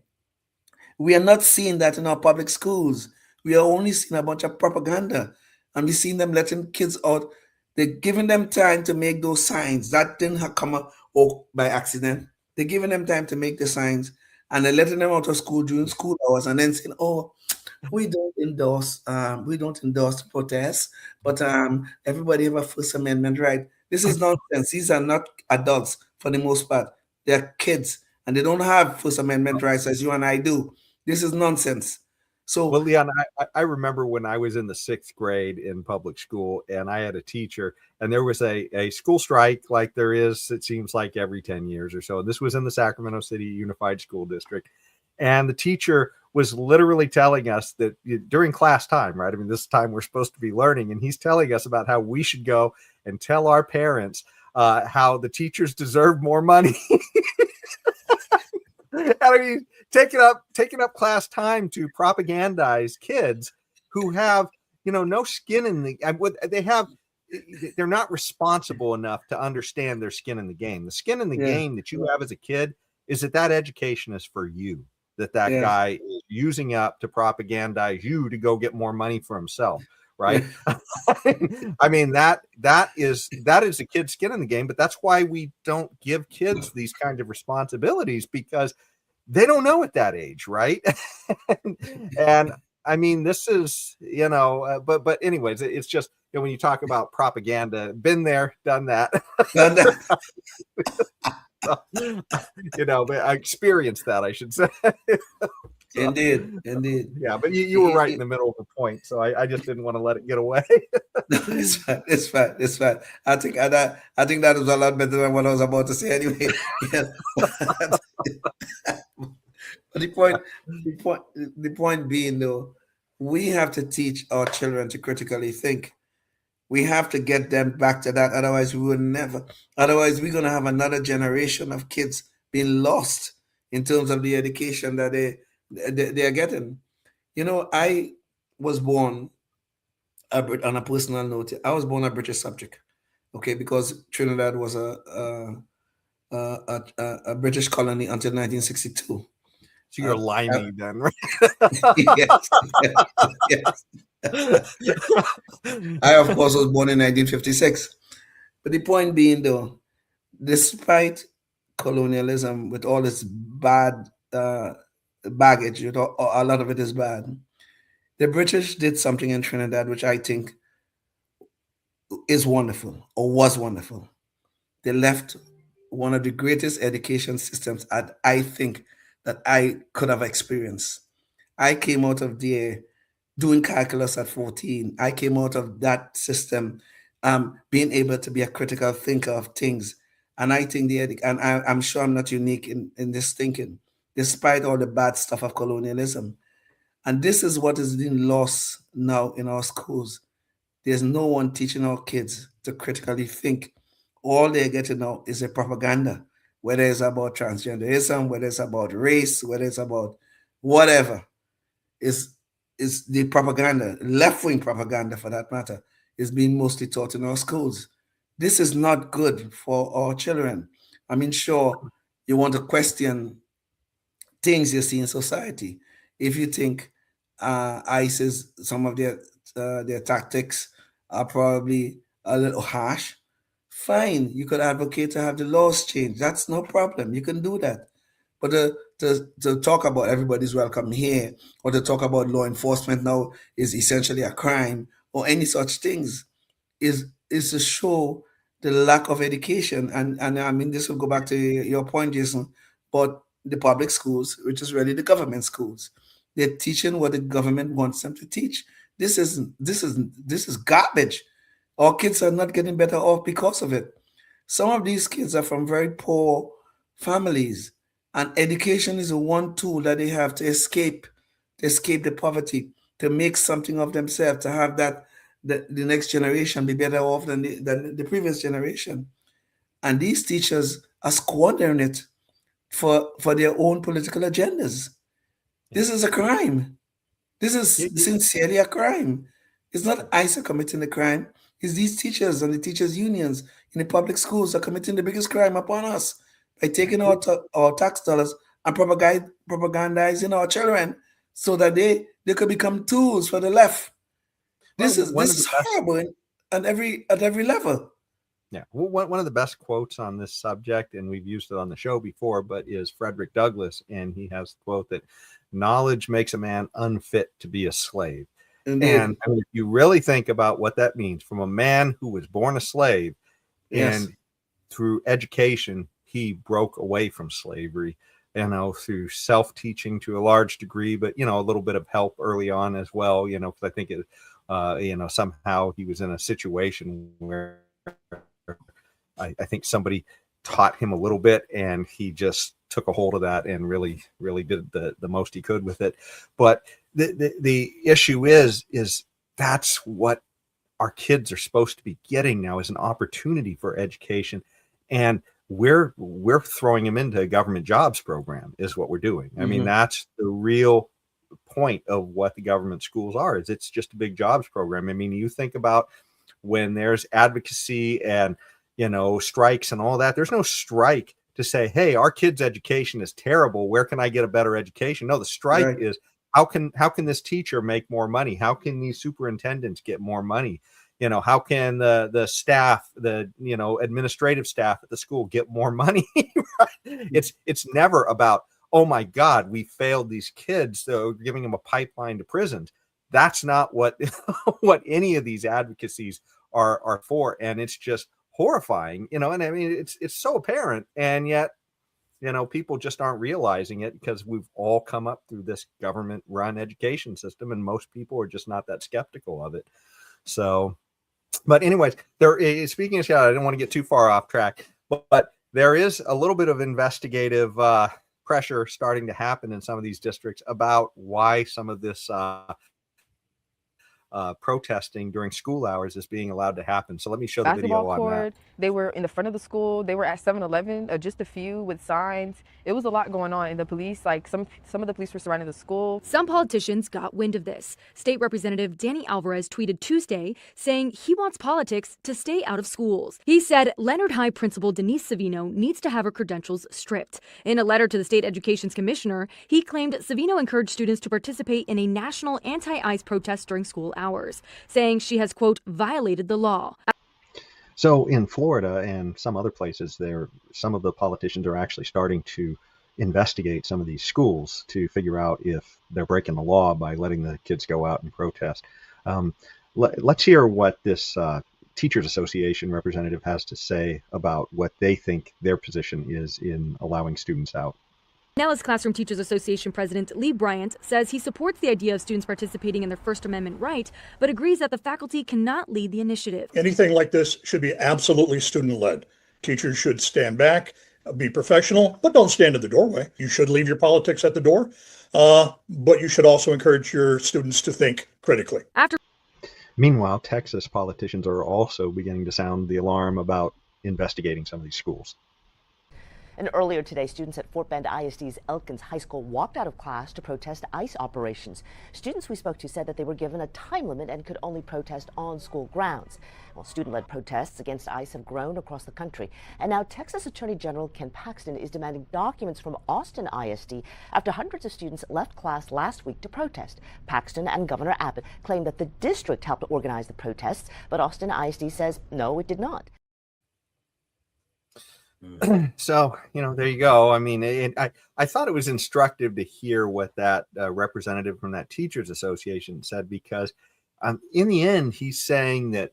We are not seeing that in our public schools. We are only seeing a bunch of propaganda, and we're seeing them letting kids out. They're giving them time to make those signs. That didn't come up by accident. They're giving them time to make the signs, and they're letting them out of school during school hours, and then saying, we don't endorse protests, but everybody have a First Amendment right. This is nonsense. These are not adults for the most part. They're kids, and they don't have First Amendment rights as you and I do. This is nonsense. So, well, Leon, I remember when I was in the 6th grade in public school, and I had a teacher, and there was a school strike like there is, it seems like every 10 years or so. This was in the Sacramento City Unified School District. And the teacher was literally telling us that during class time, right? I mean, this time we're supposed to be learning, and he's telling us about how we should go and tell our parents how the teachers deserve more money. I mean, taking up class time to propagandize kids who have, no skin in the. They're not responsible enough to understand their skin in the game. The skin in the game that you have as a kid is that education is for you. That guy is using up to propagandize you to go get more money for himself, right? I mean, that is a kid's skin in the game, but that's why we don't give kids these kinds of responsibilities, because they don't know at that age, right? And I mean, this is, but anyways, it's just, when you talk about propaganda, been there, done that. But I experienced that, I should say. Indeed. Yeah, but you were right in the middle of the point, so I just didn't want to let it get away. It's fine. I think that was a lot better than what I was about to say anyway. Yeah. But the point being, though, we have to teach our children to critically think. We have to get them back to that. Otherwise, we will never. Otherwise, we're going to have another generation of kids being lost in terms of the education that they are getting. I was born, on a personal note, I was born a British subject, okay, because Trinidad was a British colony until 1962. So you're limey then, right? Yes. I, of course, was born in 1956. But the point being, though, despite colonialism, with all its bad baggage, a lot of it is bad, the British did something in Trinidad which I think is wonderful, or was wonderful. They left one of the greatest education systems I think that I could have experienced. I came out of there doing calculus at 14. I came out of that system being able to be a critical thinker of things. And I think I'm sure I'm not unique in this thinking, despite all the bad stuff of colonialism. And this is what is being lost now in our schools. There's no one teaching our kids to critically think. All they're getting now is a propaganda, whether it's about transgenderism, whether it's about race, whether it's about whatever. Is the propaganda, left-wing propaganda for that matter, is being mostly taught in our schools. This is not good for our children. I mean, sure, you want to question things you see in society. If you think ISIS, some of their tactics are probably a little harsh, fine. You could advocate to have the laws changed. That's no problem. You can do that. But to talk about everybody's welcome here, or to talk about law enforcement now is essentially a crime, or any such things, is to show the lack of education. And I mean, this will go back to your point, Jason, but the public schools, which is really the government schools, they're teaching what the government wants them to teach. This is garbage. Our kids are not getting better off because of it. Some of these kids are from very poor families, and education is the one tool that they have to escape the poverty, to make something of themselves, to have that the next generation be better off than the previous generation. And these teachers are squandering it for their own political agendas. This is a crime. This is sincerely a crime. It's not ISA committing the crime. It's these teachers and the teachers' unions in the public schools are committing the biggest crime upon us by taking our tax dollars and propagandizing our children so that they could become tools for the left. This is horrible at every level. Yeah, one of the best quotes on this subject, and we've used it on the show before, but is Frederick Douglass, and he has the quote that knowledge makes a man unfit to be a slave. Indeed. And I mean, if you really think about what that means, from a man who was born a slave, yes, and through education, he broke away from slavery, through self-teaching to a large degree, but, a little bit of help early on as well, because I think it, somehow he was in a situation where I think somebody taught him a little bit, and he just took a hold of that and really, really did the most he could with it. But the issue is that's what our kids are supposed to be getting now, is an opportunity for education. And we're throwing them into a government jobs program is what we're doing. I mean, that's the real point of what the government schools are, is it's just a big jobs program. I mean, you think about when there's advocacy and, strikes and all that, there's no strike to say, hey, our kids' education is terrible. Where can I get a better education? No, the strike is, how can this teacher make more money? How can these superintendents get more money? How can the staff, the administrative staff at the school get more money? Right? It's never about, oh my God, we failed these kids, so giving them a pipeline to prisons. That's not what what any of these advocacies are for, and it's just horrifying. And I mean, it's so apparent, and yet people just aren't realizing it because we've all come up through this government-run education system, and most people are just not that skeptical of it. So, but anyways, speaking of Seattle, I don't want to get too far off track, but there is a little bit of investigative pressure starting to happen in some of these districts about why some of this protesting during school hours is being allowed to happen. So let me show the video on that. They were in the front of the school. They were at 7-Eleven, just a few with signs. It was a lot going on. And the police, like some of the police were surrounding the school. Some politicians got wind of this. State Representative Danny Alvarez tweeted Tuesday saying he wants politics to stay out of schools. He said Leonard High Principal Denise Savino needs to have her credentials stripped. In a letter to the state education's commissioner, he claimed Savino encouraged students to participate in a national anti-ICE protest during school hours, saying she has, quote, violated the law. So in Florida and some other places, some of the politicians are actually starting to investigate some of these schools to figure out if they're breaking the law by letting the kids go out and protest. Let's hear what this Teachers Association representative has to say about what they think their position is in allowing students out. Nellis Classroom Teachers Association President Lee Bryant says he supports the idea of students participating in their First Amendment right, but agrees that the faculty cannot lead the initiative. Anything like this should be absolutely student-led. Teachers should stand back, be professional, but don't stand in the doorway. You should leave your politics at the door, but you should also encourage your students to think critically. Meanwhile, Texas politicians are also beginning to sound the alarm about investigating some of these schools. And earlier today, students at Fort Bend ISD's Elkins High School walked out of class to protest ICE operations. Students we spoke to said that they were given a time limit and could only protest on school grounds. Well, student-led protests against ICE have grown across the country. And now Texas Attorney General Ken Paxton is demanding documents from Austin ISD after hundreds of students left class last week to protest. Paxton and Governor Abbott claim that the district helped organize the protests, but Austin ISD says no, it did not. So, there you go. I mean, I thought it was instructive to hear what that representative from that Teachers Association said, because in the end, he's saying that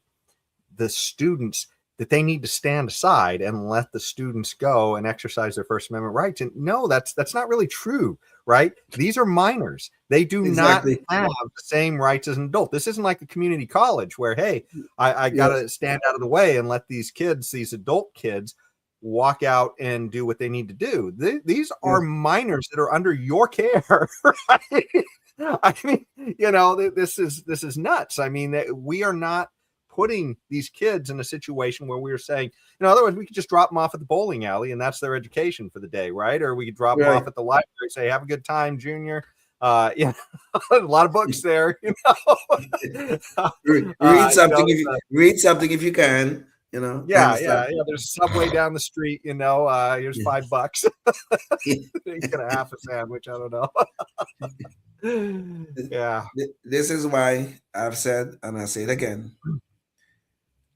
the students, that they need to stand aside and let the students go and exercise their First Amendment rights. And no, that's not really true, right? These are minors. They do not have the same rights as an adult. This isn't like a community college where, hey, I got to stand out of the way and let these kids, these adult kids, walk out and do what they need to do. These are minors that are under your care, right? I mean, this is nuts. I mean, we are not putting these kids in a situation where we are saying, otherwise we could just drop them off at the bowling alley and that's their education for the day, right? Or we could drop them off at the library, say, have a good time, Junior. A lot of books there, read something if you can. Yeah. There's a Subway down the street. Here's $5. You get a half a sandwich. I don't know. Yeah. This is why I've said, and I say it again,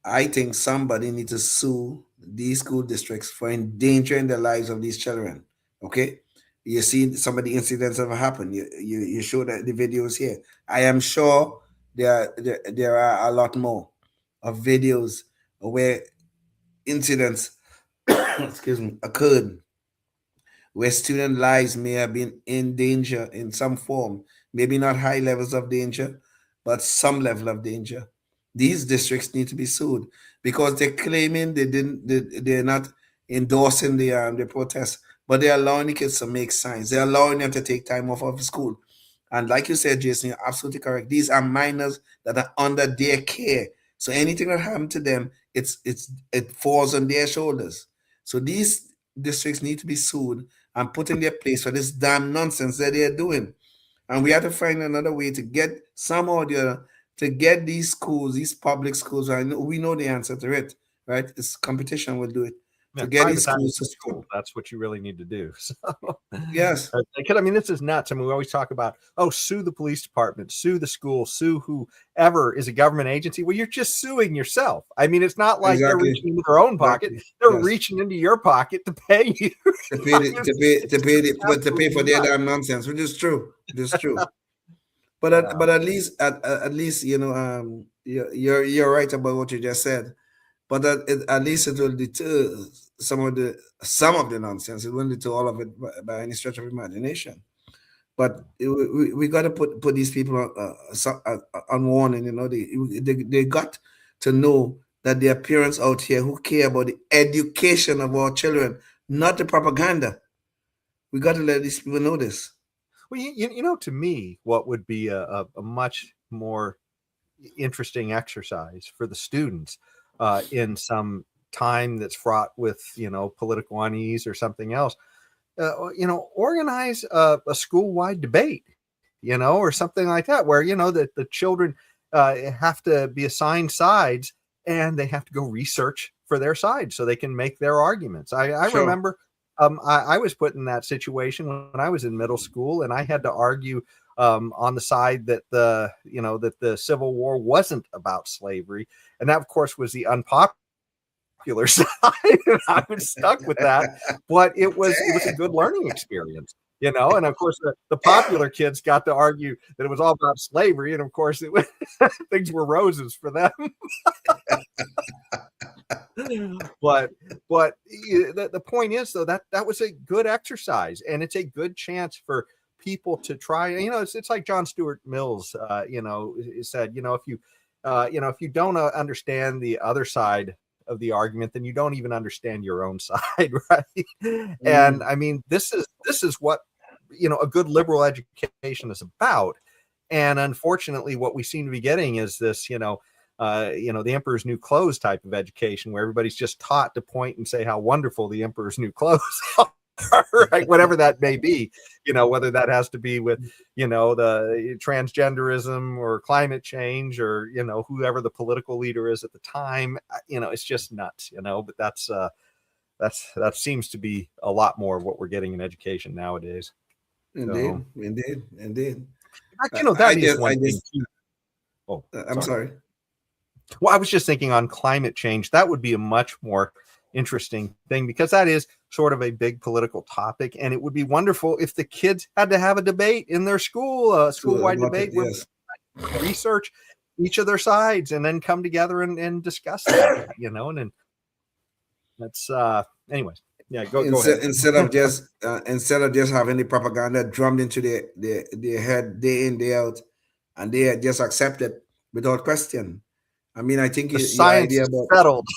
I think somebody needs to sue these school districts for endangering the lives of these children. Okay. You see some of the incidents that have happened. You show that the videos here. I am sure there are a lot more of videos where incidents occurred, where student lives may have been in danger in some form, maybe not high levels of danger, but some level of danger. These districts need to be sued because they're claiming they're not endorsing the protest, but they're allowing the kids to make signs. They're allowing them to take time off of school. And like you said, Jason, you're absolutely correct. These are minors that are under their care. So anything that happened to them, it falls on their shoulders. So these districts need to be sued and put in their place for this damn nonsense that they're doing. And we have to find another way to get somehow to get these schools, these public schools. We know the answer to it, right? It's competition will do it. to get these privatize schools the to school. That's what you really need to do. So, Yes. because I mean, this is nuts. I mean, we always talk about, oh, sue the police department, sue the school, sue whoever is a government agency. Well, you're just suing yourself. I mean, it's not like they're Exactly. reaching into their own pocket; Exactly. they're Yes. reaching into your pocket to pay you. To pay for their nuts. damn nonsense, which is true. It is true. But Yeah. but at least you're right about what you just said. But at least it will deter some of the nonsense. It won't deter all of it by any stretch of imagination. But we got to put these people on warning. They got to know that there are parents out here who care about the education of our children, not the propaganda. We got to let these people know this. Well, to me, what would be a much more interesting exercise for the students in some time that's fraught with, political unease or something else, organize a school-wide debate, or something like that, where, that the children have to be assigned sides and they have to go research for their side so they can make their arguments. I Sure. remember I was put in that situation when I was in middle school, and I had to argue on the side that the Civil War wasn't about slavery, and that, of course, was the unpopular side. And I was stuck with that, but it was a good learning experience, and of course the popular kids got to argue that it was all about slavery, and of course it was things were roses for them. But the point is, though, that was a good exercise, and it's a good chance for people to try. It's like John Stuart Mills said, if you don't understand the other side of the argument, then you don't even understand your own side, right? And I mean, this is what a good liberal education is about. And unfortunately, what we seem to be getting is this, the emperor's new clothes type of education, where everybody's just taught to point and say how wonderful the emperor's new clothes are, right? Whatever that may be, whether that has to be with, the transgenderism or climate change or, whoever the political leader is at the time, it's just nuts, but that seems to be a lot more of what we're getting in education nowadays. Indeed. That is one thing too. Oh, I'm sorry. Well, I was just thinking on climate change, that would be a much more interesting thing, because that is sort of a big political topic. And it would be wonderful if the kids had to have a debate in their school, school-wide debate, yes. where research each of their sides and then come together and discuss that, and that's, anyways. Yeah, go ahead. Instead of just having the propaganda drummed into their head day in, day out, and they just accept it without question. I mean, I think the your science idea is about settled.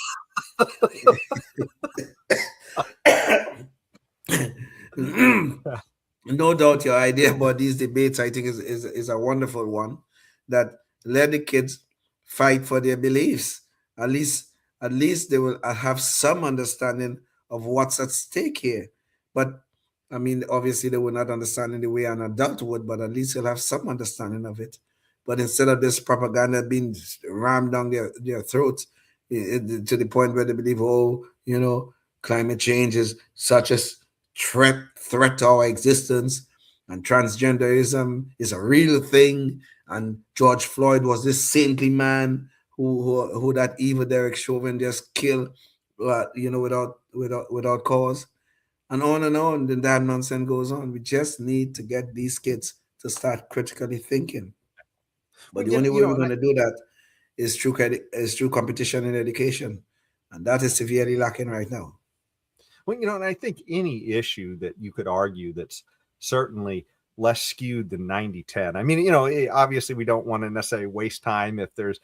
No doubt your idea about these debates, I think, is a wonderful one. That let the kids fight for their beliefs. At least they will have some understanding of what's at stake here. But I mean, obviously they will not understand in the way an adult would, but at least they'll have some understanding of it. But instead of this propaganda being rammed down their throats to the point where they believe, climate change is such a threat to our existence, and transgenderism is a real thing, and George Floyd was this saintly man who that evil Derek Chauvin just killed, without cause, and on. Then that nonsense goes on. We just need to get these kids to start critically thinking. But the only way we're going to do that is through competition in education, and that is severely lacking right now. Well, and I think any issue that you could argue that's certainly less skewed than 90-10. I mean, obviously we don't want to necessarily waste time if there's,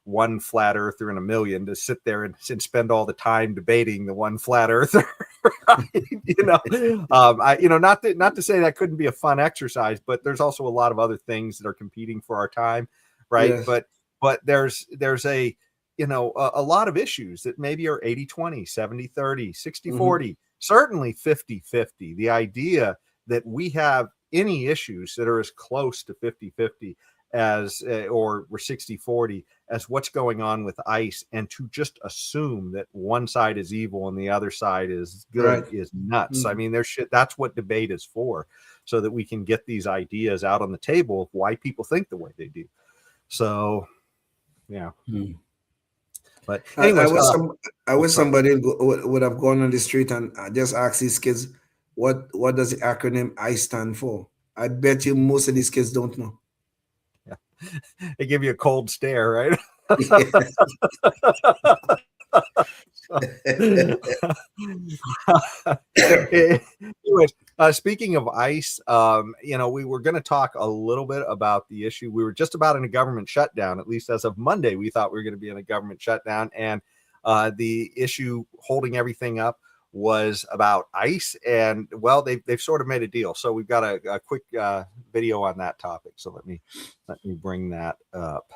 one flat earther in a million to sit there and spend all the time debating the one flat earther. Right? Not to say that couldn't be a fun exercise, but there's also a lot of other things that are competing for our time. Right. Yes. But there's a lot of issues that maybe are 80-20, 70-30, 60-40, certainly 50-50. The idea that we have any issues that are as close to 50-50 as or we're 60-40 as what's going on with ICE, and to just assume that one side is evil and the other side is good is nuts. I mean, that's what debate is for, so that we can get these ideas out on the table of why people think the way they do. So yeah. But anyways, I wish somebody would have gone on the street and just asked these kids what does the acronym ICE stand for. I bet you most of these kids don't know. They give you a cold stare, right? Anyways, speaking of ICE, we were going to talk a little bit about the issue. We were just about in a government shutdown, at least as of Monday. We thought we were going to be in a government shutdown, and the issue holding everything up was about ICE, and well, they've sort of made a deal. So we've got a quick video on that topic. So let me bring that up.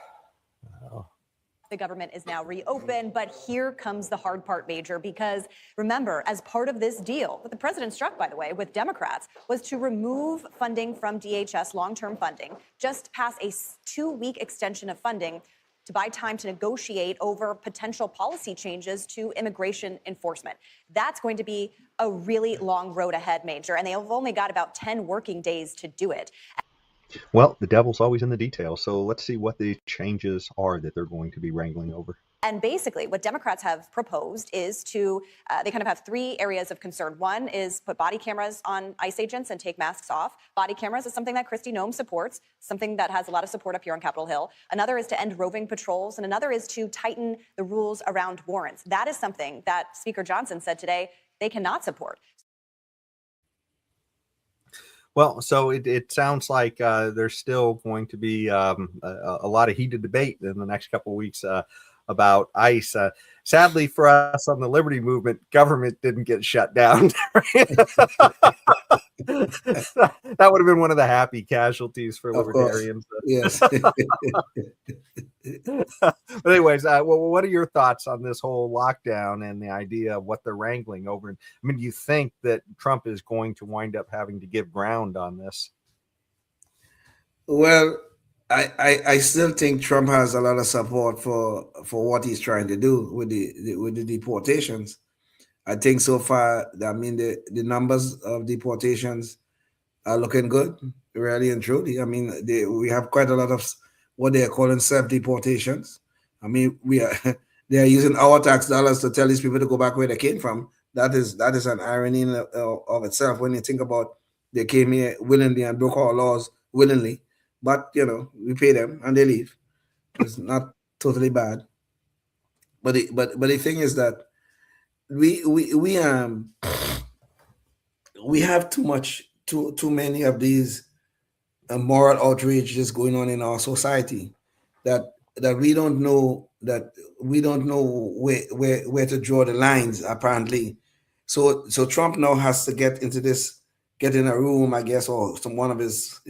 The government is now reopened, but here comes the hard part, Major, because remember, as part of this deal that the president struck, by the way, with Democrats, was to remove funding from DHS, long-term funding, just pass a 2-week extension of funding to buy time to negotiate over potential policy changes to immigration enforcement. That's going to be a really long road ahead, Major, and they have only got about 10 working days to do it. Well, the devil's always in the details. So let's see what the changes are that they're going to be wrangling over. And basically, what Democrats have proposed is to, they kind of have 3 areas of concern. One is put body cameras on ICE agents and take masks off. Body cameras is something that Kristi Noem supports, something that has a lot of support up here on Capitol Hill. Another is to end roving patrols, and another is to tighten the rules around warrants. That is something that Speaker Johnson said today they cannot support. Well, so it sounds like there's still going to be a lot of heated debate in the next couple of weeks about ICE. Sadly for us on the Liberty Movement, government didn't get shut down. That would have been one of the happy casualties for libertarians. Yes. But anyways, what are your thoughts on this whole lockdown and the idea of what they're wrangling over? I mean, do you think that Trump is going to wind up having to give ground on this? Well, I still think Trump has a lot of support for what he's trying to do with the deportations. I think so far, I mean, the numbers of deportations are looking good, really and truly. I mean, we have quite a lot of what they are calling self-deportations. I mean, they are using our tax dollars to tell these people to go back where they came from. That is an irony in of itself when you think about they came here willingly and broke our laws willingly. But, we pay them and they leave. It's not totally bad. But the thing is that we have too many of these moral outrages going on in our society that we don't know where to draw the lines, apparently. So Trump now has to get in a room, I guess, or one of his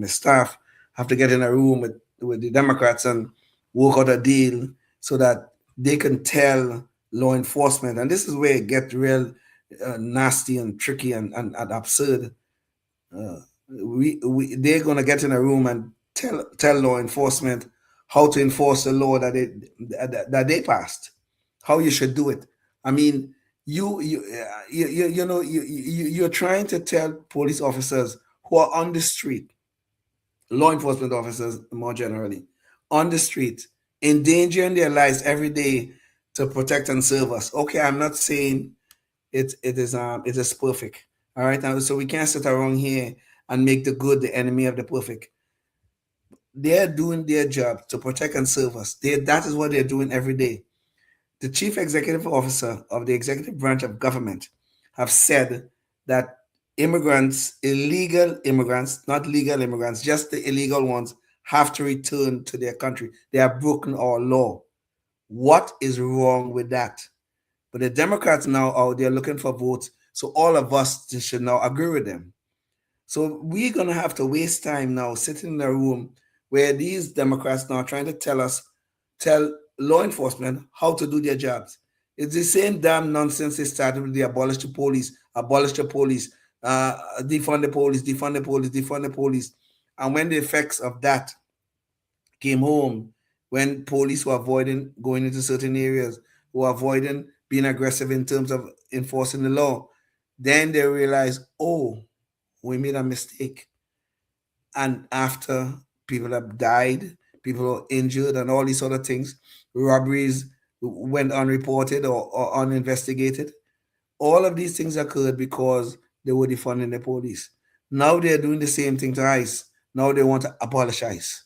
staff have to get in a room with the Democrats and work out a deal so that they can tell law enforcement, and this is where it gets real nasty and tricky and absurd. They're going to get in a room and tell law enforcement how to enforce the law that they passed, how you should do it. I mean, you're trying to tell police officers who are on the street, law enforcement officers more generally, on the street, endangering their lives every day to protect and serve us. Okay, I'm not saying it is perfect. All right, now so we can't sit around here and make the good the enemy of the perfect. They're doing their job to protect and serve us. That is what they're doing every day. The chief executive officer of the executive branch of government have said that immigrants, illegal immigrants, not legal immigrants, just the illegal ones, have to return to their country. They have broken our law. What is wrong with that? But the Democrats now are they're looking for votes, so all of us should now agree with them. So we're going to have to waste time now sitting in a room where these Democrats now are trying to tell law enforcement how to do their jobs. It's the same damn nonsense they started with the abolish the police, defund the police. And when the effects of that came home, when police were avoiding going into certain areas, were avoiding being aggressive in terms of enforcing the law, then they realized, oh, we made a mistake. And after people have died, people are injured, and all these other things, robberies went unreported or uninvestigated. All of these things occurred because they were defunding the police. Now they're doing the same thing to ICE. Now they want to abolish ICE.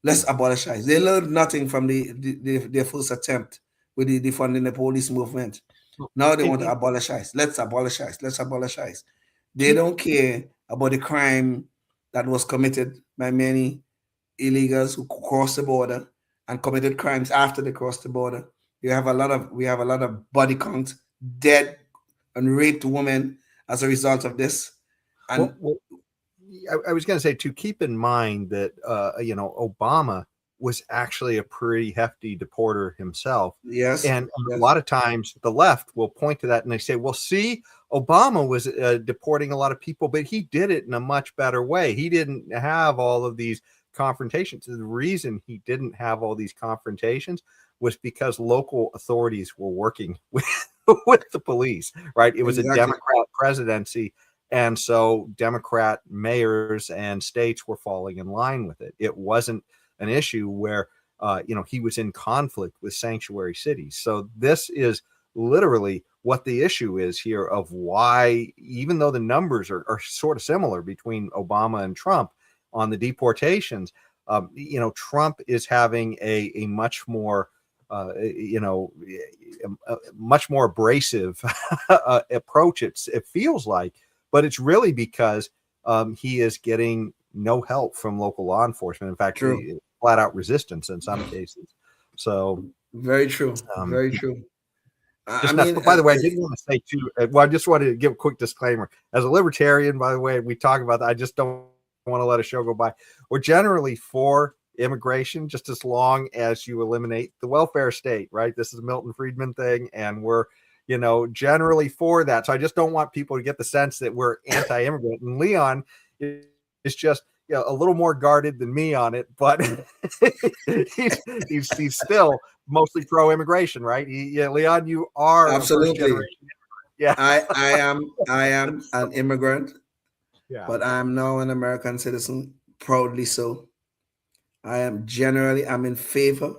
Let's abolish ICE. They learned nothing from their first attempt with the defunding the police movement. Now they want to abolish ICE. Let's abolish ICE. Let's abolish ICE. They don't care about the crime that was committed by many illegals who crossed the border and committed crimes after they crossed the border. We have a lot of body count, dead and raped women as a result of this. And I was going to say, to keep in mind that Obama was actually a pretty hefty deporter himself. Yes. And a lot of times the left will point to that and they say, well, see, Obama was deporting a lot of people, but he did it in a much better way. He didn't have all of these confrontations. The reason he didn't have all these confrontations was because local authorities were working with the police, right? It was a Democrat presidency. And so Democrat mayors and states were falling in line with it. It wasn't an issue where, he was in conflict with sanctuary cities. So this is literally what the issue is here of why, even though the numbers are sort of similar between Obama and Trump on the deportations, Trump is having a much more, much more abrasive approach. It feels like, but it's really because he is getting no help from local law enforcement. In fact, flat out resistance in some cases. So very true. Very true. By the way, I did want to say too, I just wanted to give a quick disclaimer. As a libertarian, by the way, we talk about that. I just don't want to let a show go by. We're generally for immigration, just as long as you eliminate the welfare state, right? This is a Milton Friedman thing, and we're, generally for that. So I just don't want people to get the sense that we're anti-immigrant. And Leon is just a little more guarded than me on it, but he's still mostly pro-immigration, right? Leon, you are absolutely. Yeah, I am an immigrant, but I am now an American citizen, proudly so. I'm in favor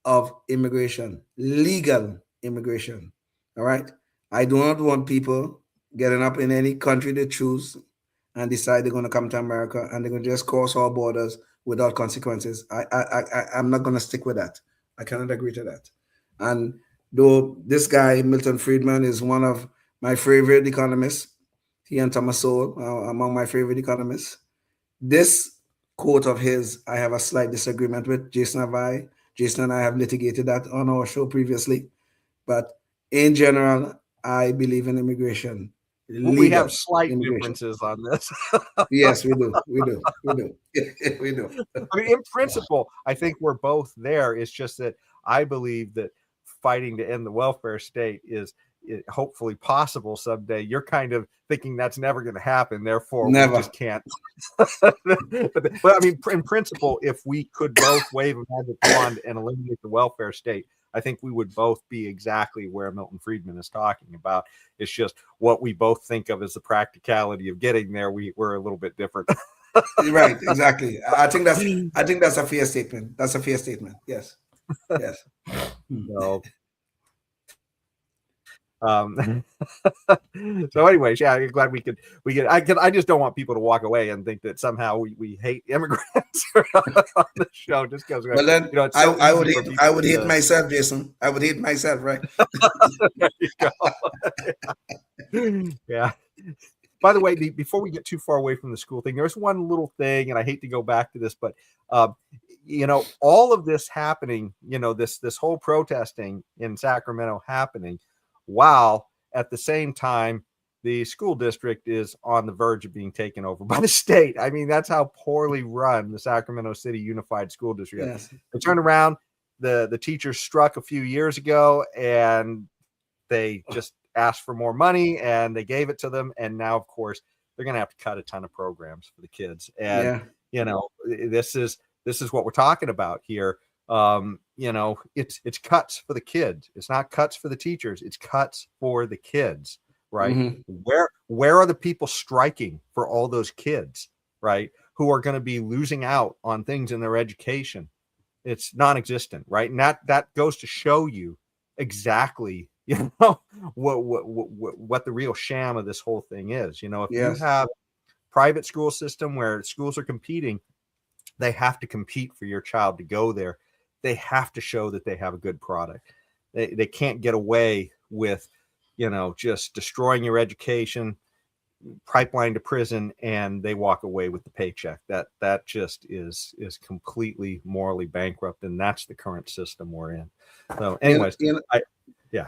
of immigration, legal immigration. All right. I do not want people getting up in any country they choose and decide they're going to come to America and they're going to just cross all borders without consequences. I'm not going to stick with that. I cannot agree to that. And though this guy, Milton Friedman, is one of my favorite economists, he and Thomas Sowell are among my favorite economists. This quote of his, I have a slight disagreement with. Jason and I have litigated that on our show previously. But in general, I believe in immigration. We have slight differences on this. Yes, we do. We do. We do. I mean, in principle, I think we're both there. It's just that I believe that fighting to end the welfare state is hopefully possible someday. You're kind of thinking that's never going to happen. Therefore, we just can't. but I mean, in principle, if we could both wave a magic wand and eliminate the welfare state, I think we would both be exactly where Milton Friedman is talking about. It's just what we both think of as the practicality of getting there. We're a little bit different. Right, exactly. I think that's a fair statement. That's a fair statement. Yes. Yes. So, so anyways, yeah, I'm glad we could. I just don't want people to walk away and think that somehow we hate immigrants on the show just because. Well, then I would hate myself, Jason. I would hate myself, right? There you go. Yeah. By the way, before we get too far away from the school thing, there's one little thing, and I hate to go back to this, but all of this happening, this whole protesting in Sacramento happening, while at the same time the school district is on the verge of being taken over by the state. I mean, that's how poorly run the Sacramento City Unified School District is. They turned around, the teachers struck a few years ago, and they just asked for more money, and they gave it to them. And now, of course, they're going to have to cut a ton of programs for the kids. And You know, this is what we're talking about here. You know, it's cuts for the kids. It's not cuts for the teachers. It's cuts for the kids, right? Where are the people striking for all those kids, right? Who are going to be losing out on things in their education? It's non-existent, right? And that goes to show you exactly, you know, what the real sham of this whole thing is. You know, if you Yes. have private school system where schools are competing, they have to compete for your child to go there. They have to show that they have a good product. They can't get away with, you know, just destroying your education, pipeline to prison, and they walk away with the paycheck. That just is completely morally bankrupt, and that's the current system we're in. So anyways,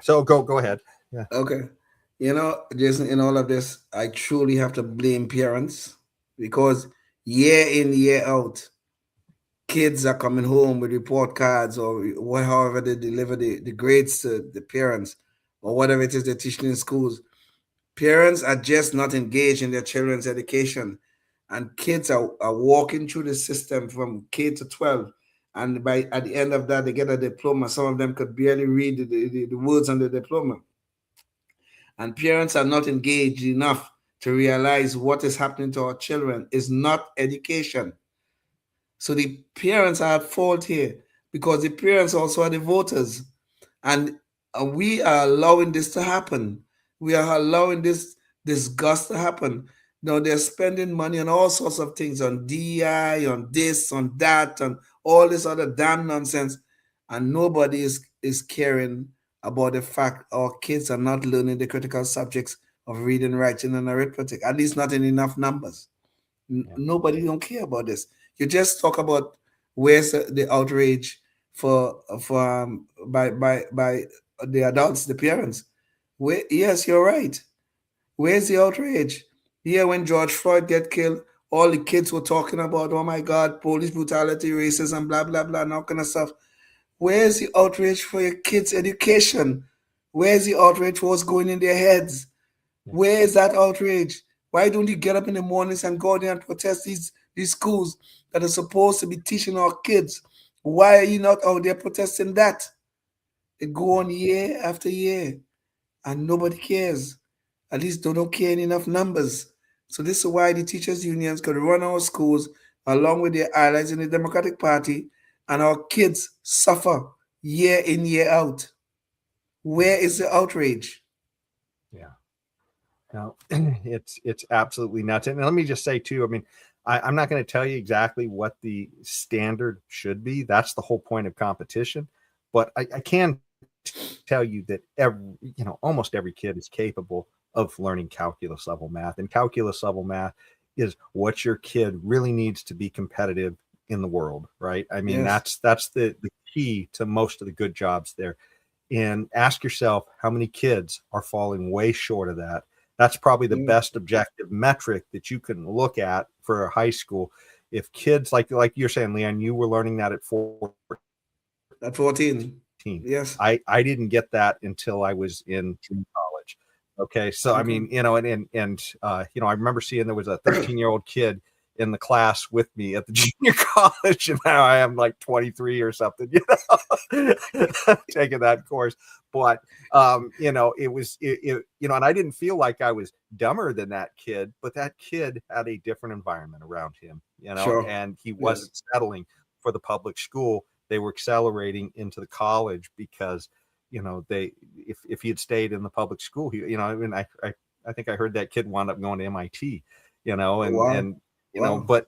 so go ahead. Yeah. Okay. You know, Jason, in all of this, I truly have to blame parents, because year in, year out, kids are coming home with report cards or however they deliver the grades to the parents, or whatever it is they're teaching in schools. Parents are just not engaged in their children's education, and kids are walking through the system from K to 12. And at the end of that, they get a diploma. Some of them could barely read the words on the diploma. And parents are not engaged enough to realize what is happening to our children is not education. So the parents are at fault here, because the parents also are the voters. And we are allowing this to happen. We are allowing this disgust to happen. Now they're spending money on all sorts of things, on DI, on this, on that, on all this other damn nonsense. And nobody is caring about the fact our kids are not learning the critical subjects of reading, writing, and arithmetic, at least not in enough numbers. Nobody don't care about this. You just talk about where's the outrage by the adults, the parents. Yes, you're right. Where's the outrage? Yeah, when George Floyd get killed, all the kids were talking about, oh my God, police brutality, racism, blah blah blah, and all kind of stuff. Where's the outrage for your kids' education? Where's the outrage for what's going in their heads? Where is that outrage? Why don't you get up in the mornings and go there and protest these schools that are supposed to be teaching our kids? Why are you not out there protesting that? It go on year after year, and nobody cares. At least they don't care in enough numbers. So this is why the teachers' unions could run our schools along with their allies in the Democratic Party, and our kids suffer year in, year out. Where is the outrage? Yeah. No, it's absolutely nuts. And let me just say too, I mean, I'm not going to tell you exactly what the standard should be. That's the whole point of competition. But I can tell you that almost every kid is capable of learning calculus level math. And calculus level math is what your kid really needs to be competitive in the world, right? I mean, Yes. that's the key to most of the good jobs there. And ask yourself how many kids are falling way short of that. That's probably the best objective metric that you can look at for a high school. If kids, like you're saying, Leon, you were learning that at 14. At 14. Yes. I didn't get that until I was in college. Okay. So, I mean, and I remember seeing there was a 13-year-old kid in the class with me at the junior college, and now I am like 23 or something, taking that course. But it was and I didn't feel like I was dumber than that kid, but that kid had a different environment around him, Sure. and he wasn't settling for the public school. They were accelerating into the college because if he had stayed in the public school, I think I heard that kid wound up going to MIT, Wow. but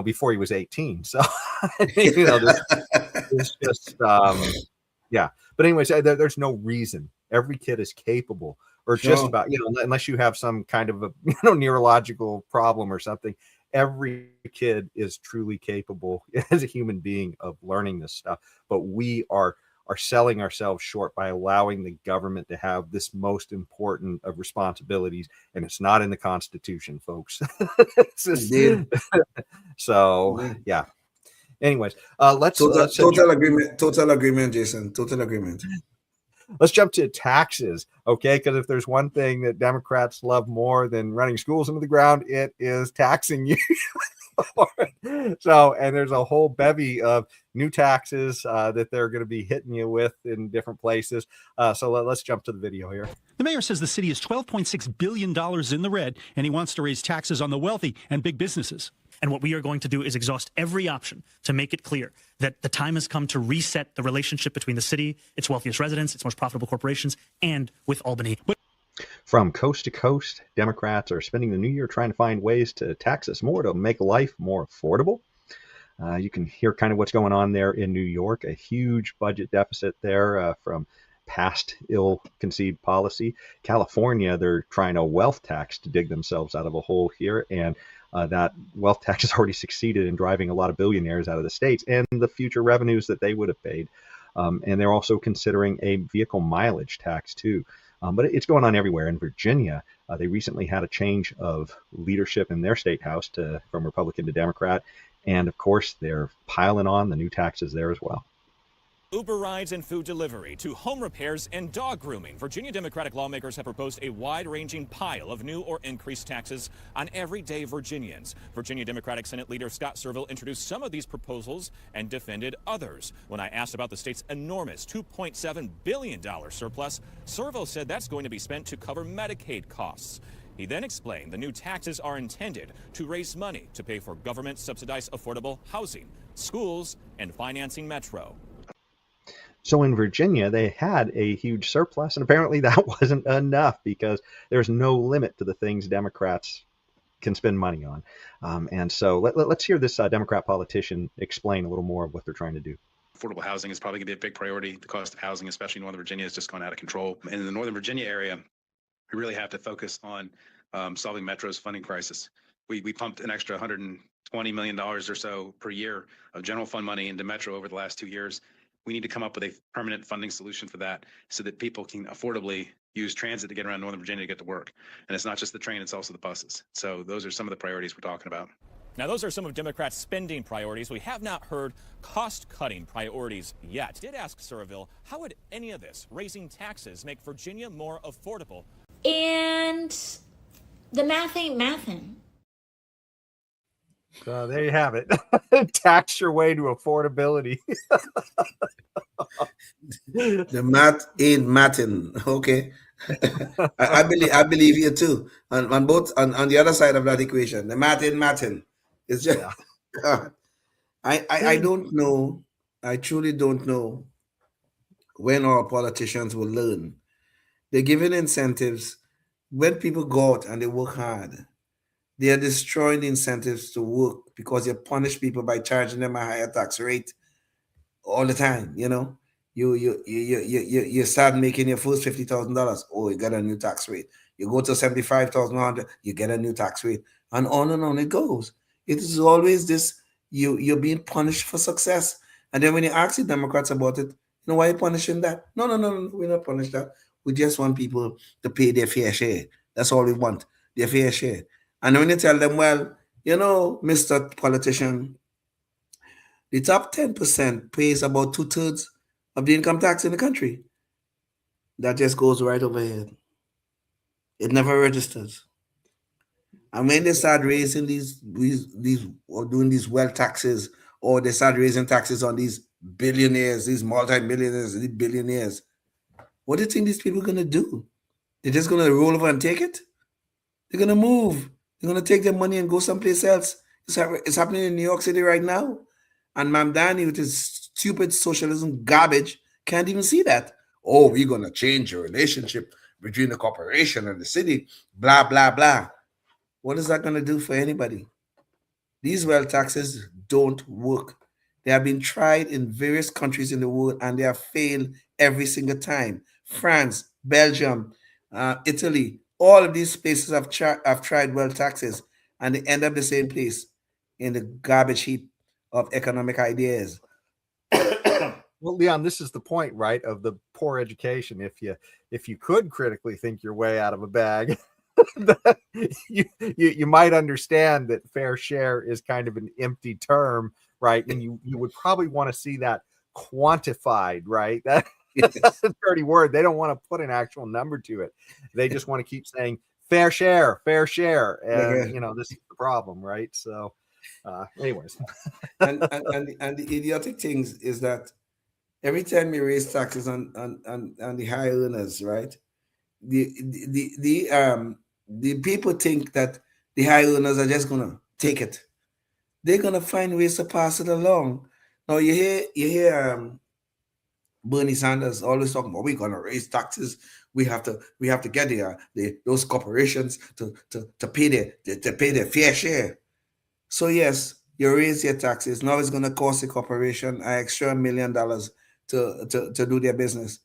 before he was 18. So it's just yeah. But anyways, there's no reason. Every kid is capable, or just Sure. about, unless you have some kind of a neurological problem or something. Every kid is truly capable as a human being of learning this stuff. But we are selling ourselves short by allowing the government to have this most important of responsibilities, and it's not in the Constitution, folks. Indeed. So Indeed. yeah. Anyways, Total agreement, Jason. Total agreement. Let's jump to taxes, okay? Because if there's one thing that Democrats love more than running schools into the ground, it is taxing you. So, and there's a whole bevy of new taxes that they're going to be hitting you with in different places. So let's jump to the video here. The mayor says the city is $12.6 billion in the red, and he wants to raise taxes on the wealthy and big businesses. And what we are going to do is exhaust every option to make it clear that the time has come to reset the relationship between the city, its wealthiest residents, its most profitable corporations, and with Albany. From coast to coast, Democrats are spending the new year trying to find ways to tax us more to make life more affordable. You can hear kind of what's going on there in New York, a huge budget deficit there from past ill-conceived policy. California, they're trying a wealth tax to dig themselves out of a hole here, and that wealth tax has already succeeded in driving a lot of billionaires out of the states and the future revenues that they would have paid. And they're also considering a vehicle mileage tax too. But it's going on everywhere. In Virginia, they recently had a change of leadership in their state house from Republican to Democrat. And of course, they're piling on the new taxes there as well. Uber rides and food delivery to home repairs and dog grooming. Virginia Democratic lawmakers have proposed a wide-ranging pile of new or increased taxes on everyday Virginians. Virginia Democratic Senate Leader Scott Serville introduced some of these proposals and defended others. When I asked about the state's enormous $2.7 billion surplus, Serville said that's going to be spent to cover Medicaid costs. He then explained the new taxes are intended to raise money to pay for government-subsidized affordable housing, schools, and financing Metro. So in Virginia, they had a huge surplus, and apparently that wasn't enough because there's no limit to the things Democrats can spend money on. And so let's hear this Democrat politician explain a little more of what they're trying to do. Affordable housing is probably going to be a big priority. The cost of housing, especially in Northern Virginia, has just gone out of control. And in the Northern Virginia area, we really have to focus on solving Metro's funding crisis. We pumped an extra $120 million or so per year of general fund money into Metro over the last 2 years. We need to come up with a permanent funding solution for that so that people can affordably use transit to get around Northern Virginia to get to work. And it's not just the train, it's also the buses. So those are some of the priorities we're talking about. Now, those are some of Democrats' spending priorities. We have not heard cost-cutting priorities yet. Did ask Serville, how would any of this, raising taxes, make Virginia more affordable? And the math ain't mathin'. So there you have it. Tax your way to affordability. The math ain't matting. Okay. I believe you too. On both on the other side of that equation. The math ain't matting. It's just God. I don't know. I truly don't know when our politicians will learn. They're giving incentives. When people go out and they work hard, they are destroying the incentives to work because you punish people by charging them a higher tax rate all the time. You know, you start making your first $50,000. Oh, you get a new tax rate. You go to 75,100, you get a new tax rate, and on it goes. It is always this: you're being punished for success. And then when you ask the Democrats about it, you know, why are you punishing that? No, we're not punishing that. We just want people to pay their fair share. That's all we want, their fair share. And when you tell them, well, you know, Mr. Politician, the top 10% pays about 2/3 of the income tax in the country. That just goes right over here. It never registers. And when they start raising these or doing these wealth taxes, or they start raising taxes on these billionaires, these multi-millionaires, these billionaires, what do you think these people are going to do? They're just going to roll over and take it? They're going to move. They're going to take their money and go someplace else. It's happening in New York City right now. And Mamdani, with his stupid socialism garbage, can't even see that. Oh, we're going to change the relationship between the corporation and the city, blah, blah, blah. What is that going to do for anybody? These wealth taxes don't work. They have been tried in various countries in the world, and they have failed every single time. France, Belgium, Italy, all of these places have tried wealth taxes, and they end up the same place, in the garbage heap of economic ideas. Well, Leon, this is the point, right, of the poor education. If you could critically think your way out of a bag, you might understand that fair share is kind of an empty term, right? And you would probably want to see that quantified, right? That's a dirty word. They don't want to put an actual number to it. They just want to keep saying fair share, and you know, this is the problem, right? So Anyways. and the idiotic things is that every time you raise taxes on the high earners, right? The people think that the high earners are just gonna take it. They're gonna find ways to pass it along. Now you hear Bernie Sanders always talking about we're gonna raise taxes. We have to get those corporations to pay their fair share. So yes, you raise your taxes. Now it's gonna cost the corporation an extra $1 million to do their business.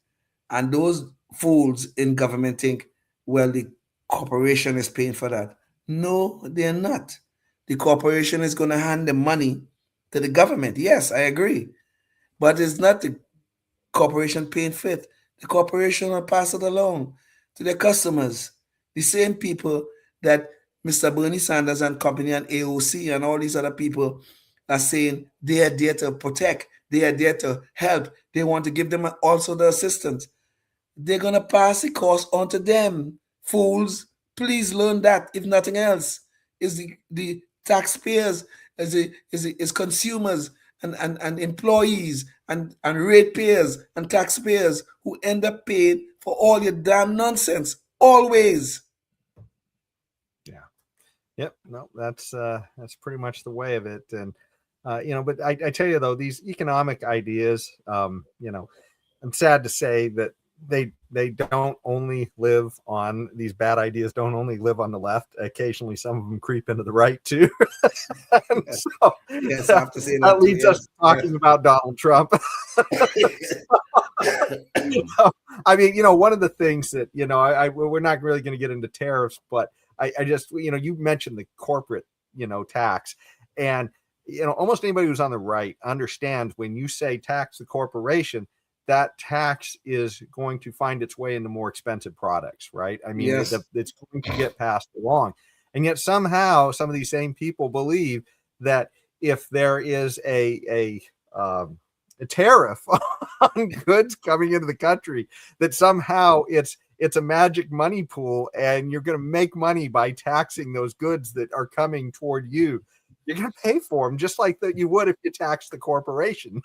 And those fools in government think, well, the corporation is paying for that. No, they're not. The corporation is going to hand the money to the government. Yes, I agree. But it's not the corporation paying for it. The corporation will pass it along to their customers. The same people that Mr. Bernie Sanders and company and AOC and all these other people are saying they are there to protect, they are there to help, they want to give them also the assistance. They're going to pass the cost on to them. Fools, please learn that, if nothing else. Is the taxpayers, is consumers and employees and ratepayers and taxpayers who end up paying for all your damn nonsense, always. Yep. No, that's pretty much the way of it. And, but I tell you, though, these economic ideas, I'm sad to say that they don't only live on these bad ideas, don't only live on the left. Occasionally, some of them creep into the right, too. So, yes, I have to say that leads us to talking about Donald Trump. I mean, one of the things that, we're not really going to get into tariffs, but I just, you mentioned the corporate, tax, and, almost anybody who's on the right understands when you say tax the corporation, that tax is going to find its way into more expensive products, right? I mean, yes. It's going to get passed along. And yet somehow some of these same people believe that if there is a tariff on goods coming into the country, that somehow it's a magic money pool and you're going to make money by taxing those goods that are coming toward you. You're going to pay for them just like that you would if you tax the corporation.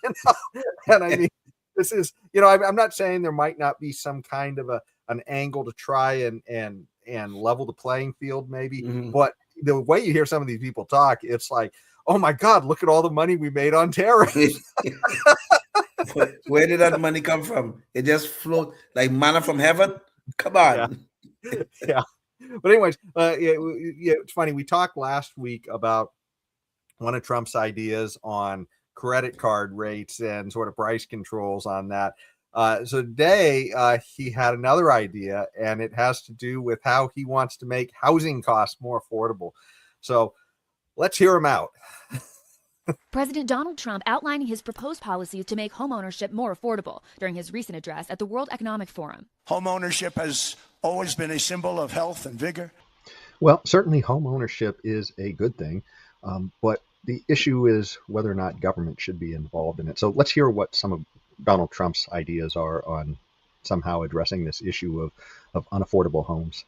And I mean, this is, I'm not saying there might not be some kind of an angle to try and level the playing field, maybe. Mm-hmm. But the way you hear some of these people talk, it's like, oh my God, look at all the money we made on tariffs. Where did that money come from? It just flowed like manna from heaven. Come on. Yeah. But anyways, it's funny. We talked last week about one of Trump's ideas on credit card rates and sort of price controls on that. So today he had another idea, and it has to do with how he wants to make housing costs more affordable. So let's hear him out. President Donald Trump outlining his proposed policies to make homeownership more affordable during his recent address at the World Economic Forum. Homeownership has always been a symbol of health and vigor. Well, certainly homeownership is a good thing, but the issue is whether or not government should be involved in it. So let's hear what some of Donald Trump's ideas are on somehow addressing this issue of unaffordable homes.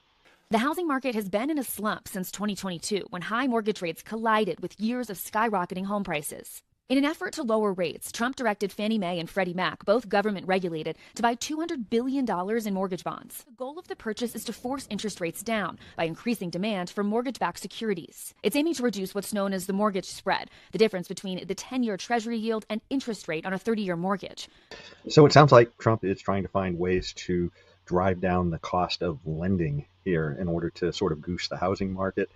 The housing market has been in a slump since 2022 when high mortgage rates collided with years of skyrocketing home prices. In an effort to lower rates, Trump directed Fannie Mae and Freddie Mac, both government regulated, to buy $200 billion in mortgage bonds. The goal of the purchase is to force interest rates down by increasing demand for mortgage-backed securities. It's aiming to reduce what's known as the mortgage spread, the difference between the 10-year Treasury yield and interest rate on a 30-year mortgage. So it sounds like Trump is trying to find ways to drive down the cost of lending here in order to sort of goose the housing market.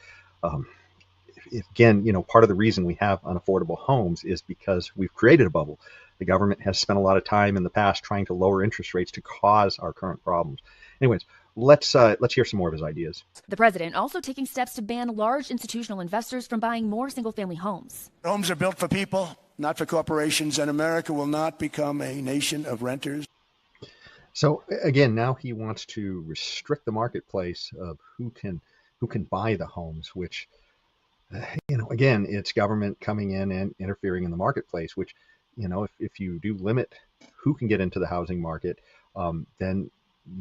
Again, part of the reason we have unaffordable homes is because we've created a bubble. The government has spent a lot of time in the past trying to lower interest rates to cause our current problems. Anyways, let's hear some more of his ideas. The president also taking steps to ban large institutional investors from buying more single-family homes. Homes are built for people, not for corporations, and America will not become a nation of renters. So again, now he wants to restrict the marketplace of who can buy the homes, which again, it's government coming in and interfering in the marketplace, which, if you do limit who can get into the housing market, then,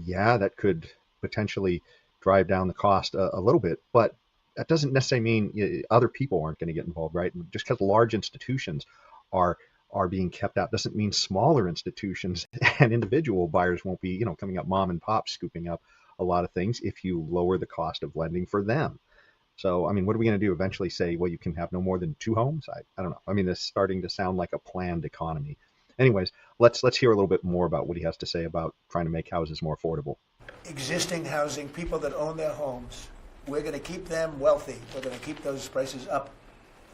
yeah, that could potentially drive down the cost a little bit. But that doesn't necessarily mean other people aren't going to get involved, right? Just because large institutions are being kept out doesn't mean smaller institutions and individual buyers won't be, coming up mom and pop scooping up a lot of things if you lower the cost of lending for them. So, I mean, what are we going to do? Eventually say, well, you can have no more than 2 homes? I don't know. I mean, this is starting to sound like a planned economy. Anyways, let's hear a little bit more about what he has to say about trying to make houses more affordable. Existing housing, people that own their homes, we're going to keep them wealthy. We're going to keep those prices up.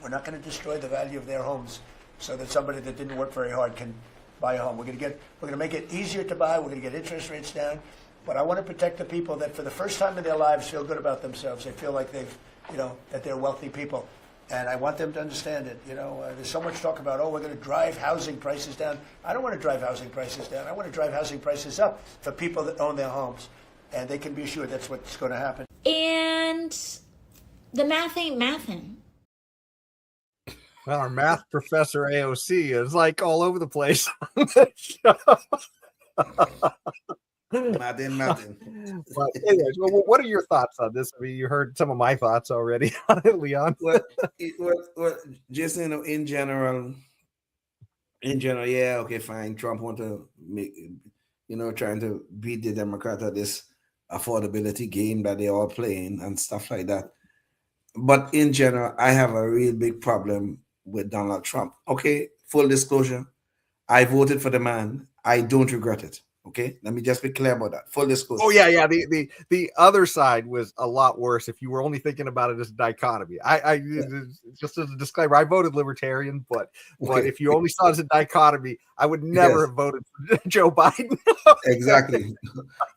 We're not going to destroy the value of their homes so that somebody that didn't work very hard can buy a home. We're going to make it easier to buy. We're going to get interest rates down. But I want to protect the people that for the first time in their lives feel good about themselves. They feel like that they're wealthy people. And I want them to understand it. There's so much talk about, we're going to drive housing prices down. I don't want to drive housing prices down. I want to drive housing prices up for people that own their homes. And they can be assured that's what's going to happen. And the math ain't mathin'. Well, our math professor AOC is like all over the place. Martin. But anyways, what are your thoughts on this? I mean, you heard some of my thoughts already on it, Leon. well, Jason, in general, yeah, okay, fine. Trump want to make, trying to beat the Democrat at this affordability game that they're all playing and stuff like that. But in general, I have a real big problem with Donald Trump. Okay, full disclosure, I voted for the man. I don't regret it. Okay, let me just be clear about that. Full disclosure. Oh yeah. The other side was a lot worse. If you were only thinking about it as a dichotomy, I just as a disclaimer, I voted Libertarian, but if you only saw it as a dichotomy, I would never have voted for Joe Biden. Exactly,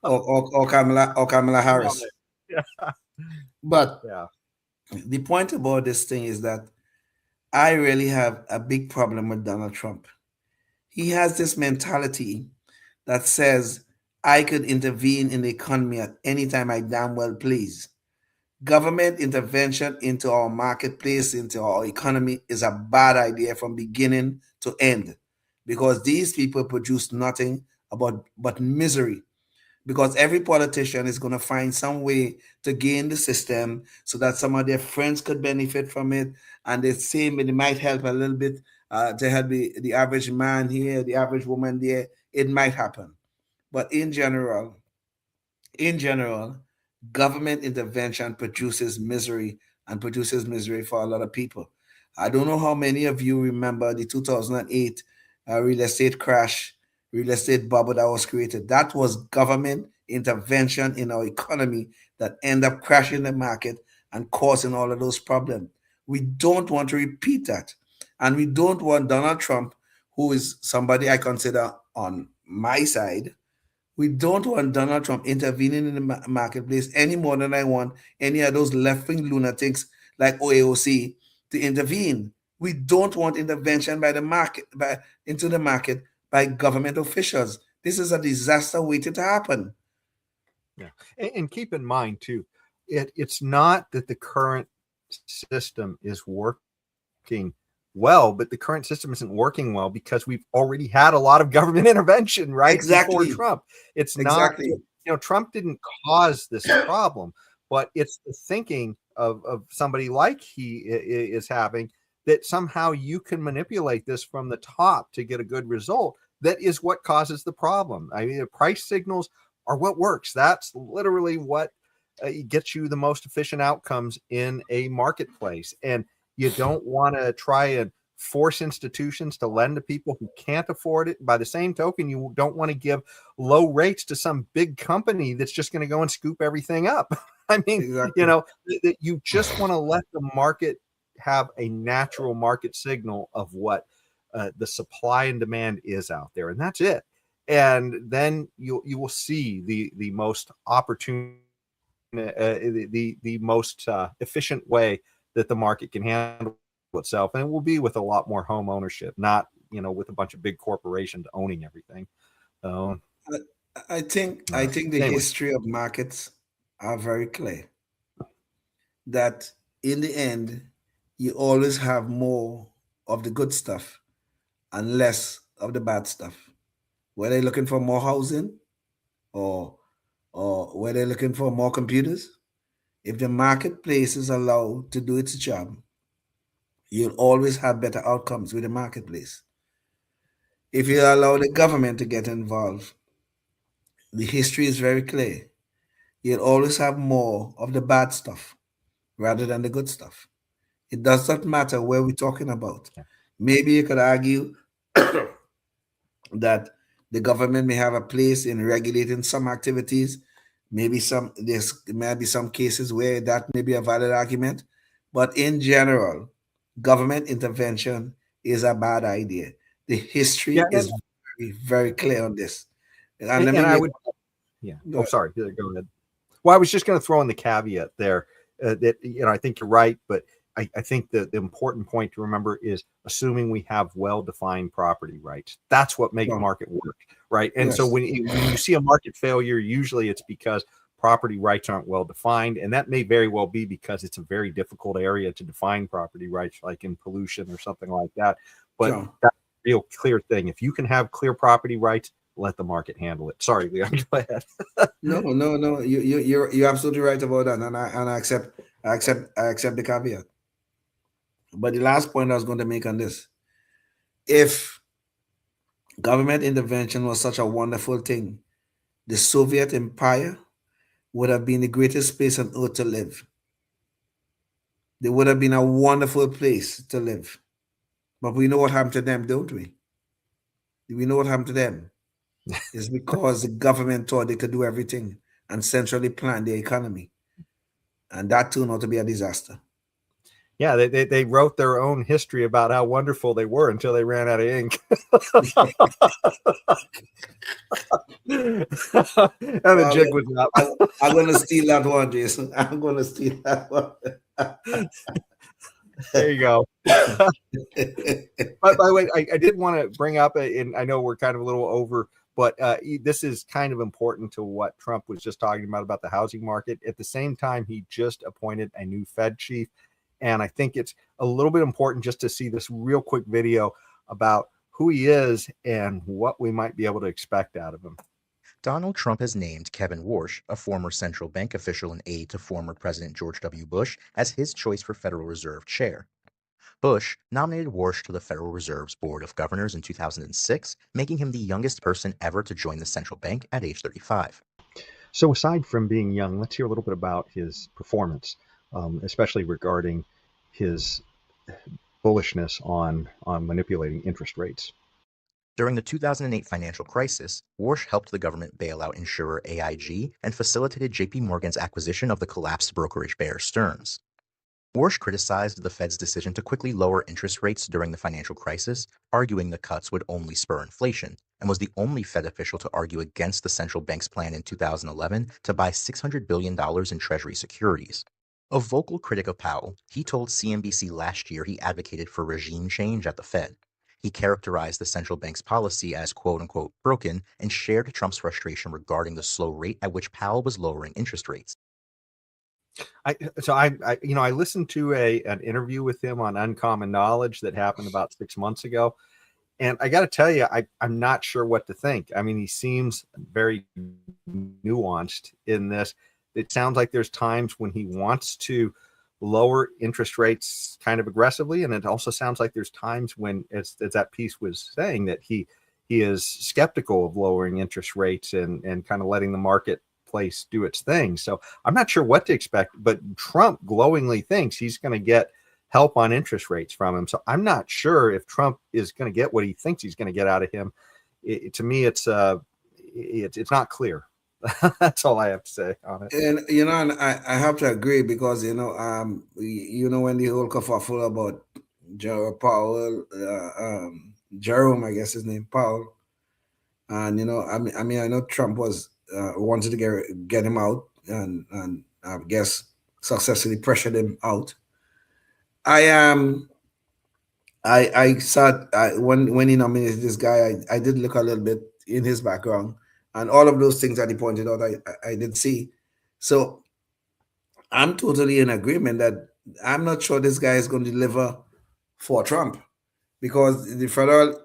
or Kamala Harris. Yeah. But the point about this thing is that I really have a big problem with Donald Trump. He has this mentality that says I could intervene in the economy at any time I damn well please. Government intervention into our marketplace, into our economy is a bad idea from beginning to end because these people produce nothing but misery. Because every politician is going to find some way to gain the system so that some of their friends could benefit from it. And they say it might help a little bit to help the average man here, the average woman there. It might happen. But in general, government intervention produces misery and produces misery for a lot of people. I don't know how many of you remember the 2008 real estate crash, real estate bubble that was created. That was government intervention in our economy that ended up crashing the market and causing all of those problems. We don't want to repeat that. And we don't want Donald Trump, who is somebody I consider on my side. We don't want Donald Trump intervening in the marketplace any more than I want any of those left-wing lunatics like AOC to intervene. We don't want intervention by the market, into the market by government officials. This is a disaster waiting to happen. Yeah, and keep in mind too, it's not that the current system is working well, but the current system isn't working well because we've already had a lot of government intervention, right? Exactly. Before Trump. It's exactly. not, Trump didn't cause this problem, but it's the thinking of somebody like he is having that somehow you can manipulate this from the top to get a good result. That is what causes the problem. I mean, the price signals are what works. That's literally what gets you the most efficient outcomes in a marketplace. And you don't want to try and force institutions to lend to people who can't afford it. By the same token, you don't want to give low rates to some big company that's just going to go and scoop everything up. I mean, exactly. You just want to let the market have a natural market signal of what the supply and demand is out there, and that's it. And then you will see the most opportune, the most efficient way that the market can handle itself, and it will be with a lot more home ownership, not with a bunch of big corporations owning everything. I think the history of markets are very clear that in the end you always have more of the good stuff and less of the bad stuff. Whether they're looking for more housing or whether they're looking for more computers, If the marketplace is allowed to do its job, you'll always have better outcomes with the marketplace. If you allow the government to get involved, the history is very clear. You'll always have more of the bad stuff rather than the good stuff. It does not matter where we're talking about. Maybe you could argue that the government may have a place in regulating some activities. Maybe there's may be some cases where that may be a valid argument, but in general, government intervention is a bad idea. The history is very, very clear on this. And let me I make, would, yeah. go Oh, ahead. sorry. Go ahead. Well, I was just going to throw in the caveat there that, I think you're right, but I think that the important point to remember is assuming we have well-defined property rights. That's what makes market work, right? And so Yes. when you see a market failure, usually it's because property rights aren't well defined, and that may very well be because it's a very difficult area to define property rights, like in pollution or something like that. But Sure. that's a real clear thing. If you can have clear property rights, let the market handle it. Sorry, Leon, go ahead. No. You're absolutely right about that, and I accept the caveat. But the last point I was going to make on this: if government intervention was such a wonderful thing, the Soviet Empire would have been the greatest place on earth to live. It would have been a wonderful place to live. But we know what happened to them, don't we? We know what happened to them. It's because the government thought they could do everything and centrally plan the economy. And that turned out to be a disaster. Yeah, they wrote their own history about how wonderful they were until they ran out of ink. And the jig was up. I'm going to steal that one, Jason. I'm going to steal that one. There you go. By the way, I did want to bring up, and I know we're kind of a little over, but this is kind of important to what Trump was just talking about the housing market. At the same time, he just appointed a new Fed chief. And I think it's a little bit important just to see this real quick video about who he is and what we might be able to expect out of him. Donald Trump has named Kevin Warsh, a former central bank official and aide to former President George W. Bush, as his choice for Federal Reserve chair. Bush nominated Warsh to the Federal Reserve's Board of Governors in 2006, making him the youngest person ever to join the central bank at age 35. So aside from being young, let's hear a little bit about his performance, especially regarding his bullishness on manipulating interest rates. During the 2008 financial crisis, Warsh helped the government bail out insurer AIG and facilitated JP Morgan's acquisition of the collapsed brokerage Bear Stearns. Warsh criticized the Fed's decision to quickly lower interest rates during the financial crisis, arguing the cuts would only spur inflation, and was the only Fed official to argue against the central bank's plan in 2011 to buy $600 billion in Treasury securities. A vocal critic of Powell, he told CNBC last year he advocated for regime change at the Fed. He characterized the central bank's policy as quote-unquote broken and shared Trump's frustration regarding the slow rate at which Powell was lowering interest rates. I listened to an interview with him on Uncommon Knowledge that happened about 6 months ago. And I got to tell you, I'm not sure what to think. I mean, he seems very nuanced in this. It sounds like there's times when he wants to lower interest rates kind of aggressively. And it also sounds like there's times when, as that piece was saying, that he is skeptical of lowering interest rates and kind of letting the marketplace do its thing. So I'm not sure what to expect, but Trump glowingly thinks he's going to get help on interest rates from him. So I'm not sure if Trump is going to get what he thinks he's going to get out of him. To me, it's not clear. That's all I have to say on it. And and I have to agree because when the whole kerfuffle about Jerome, I guess his name Powell, and I know Trump was wanted to get him out, and I guess successfully pressured him out. I saw when he nominated this guy, I did look a little bit in his background. And all of those things that he pointed out, I did see. So I'm totally in agreement that I'm not sure this guy is going to deliver for Trump, because the Federal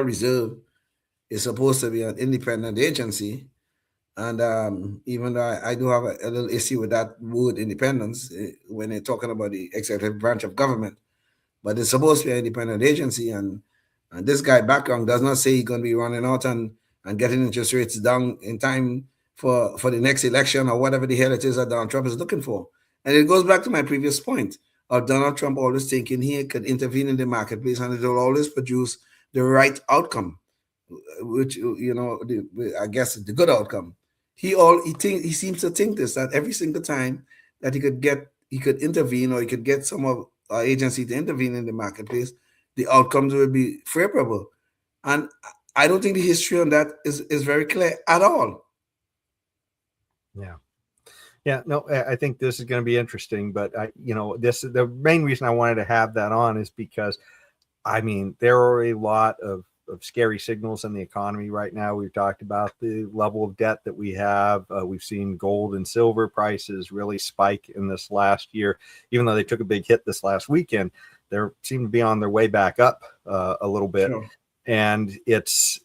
Reserve is supposed to be an independent agency, And even though I do have a little issue with that word independence when they're talking about the executive branch of government, but it's supposed to be an independent agency. And this guy background does not say he's going to be running out and getting interest rates down in time for the next election or whatever the hell it is that Donald Trump is looking for. And it goes back to my previous point of Donald Trump always thinking he could intervene in the marketplace and it will always produce the right outcome, which, I guess is the good outcome. He seems to think this, that every single time that he could intervene, or he could get some of our agency to intervene in the marketplace, the outcomes will be favorable. And I don't think the history on that is very clear at all. Yeah, no, I think this is going to be interesting, but the main reason I wanted to have that on is because, I mean, there are a lot of scary signals in the economy right now. We've talked about the level of debt that we have. We've seen gold and silver prices really spike in this last year, even though they took a big hit this last weekend. They seem to be on their way back up a little bit. Sure. And it's,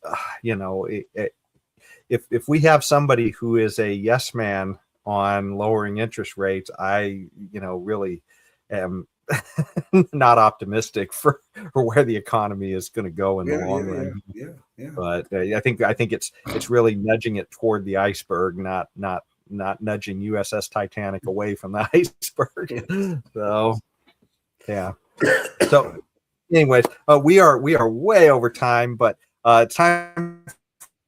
if we have somebody who is a yes man on lowering interest rates, I, really am not optimistic for where the economy is going to go in the long run. Yeah. But I think it's really nudging it toward the iceberg, not nudging USS Titanic away from the iceberg. So, yeah. So, anyways, we are way over time, but it's time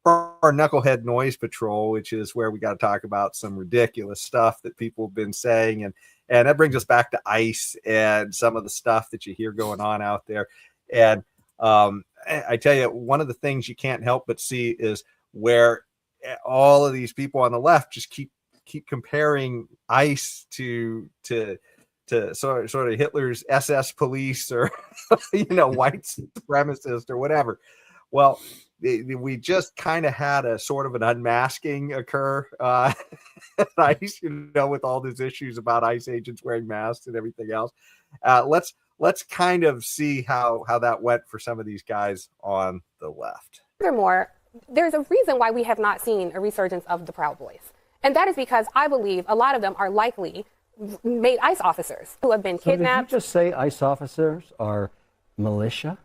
for our Knucklehead Noise Patrol, which is where we got to talk about some ridiculous stuff that people have been saying, and that brings us back to ICE and some of the stuff that you hear going on out there. And I tell you, one of the things you can't help but see is where all of these people on the left just keep comparing ICE to sort of Hitler's SS police, or white supremacist or whatever. Well, we just kind of had a sort of an unmasking occur at ICE, with all these issues about ICE agents wearing masks and everything else. Let's kind of see how that went for some of these guys on the left. Furthermore, there's a reason why we have not seen a resurgence of the Proud Boys. And that is because I believe a lot of them are likely made ICE officers who have been kidnapped. Did you just say ICE officers are militia?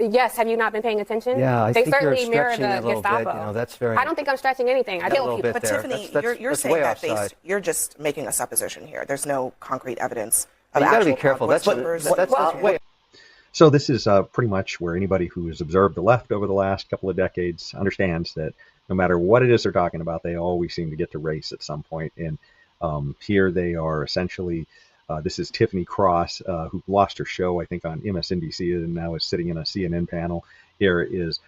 Yes, have you not been paying attention? Yeah, they think certainly you're mirror stretching the a little Gestapo. bit. That's very. I don't think I'm stretching anything. I kill people. But Tiffany, you're saying that you're just making a supposition here. There's no concrete evidence of you actual got to be careful. That's way. So this is pretty much where anybody who has observed the left over the last couple of decades understands that no matter what it is they're talking about, they always seem to get to race at some point. And here they are essentially. This is Tiffany Cross, who lost her show, I think, on MSNBC, and now is sitting in a CNN panel. Here is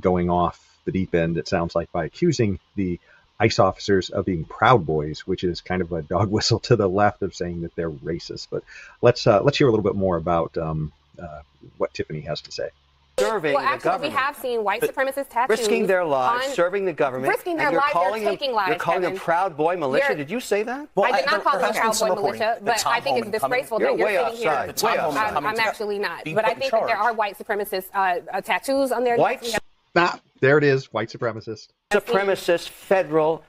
going off the deep end, it sounds like, by accusing the ICE officers of being Proud Boys, which is kind of a dog whistle to the left of saying that they're racist. But let's hear a little bit more about what Tiffany has to say. Well, actually, we have seen white supremacist tattoos. Risking their lives, serving the government. Risking their lives, they're taking lives. You're calling them Proud Boy militia? Did you say that? I did not call them Proud Boy militia, but I think it's disgraceful that you're sitting here. I'm actually not. But I think that there are white supremacist tattoos on their white. There it is, white supremacist. Supremacist federal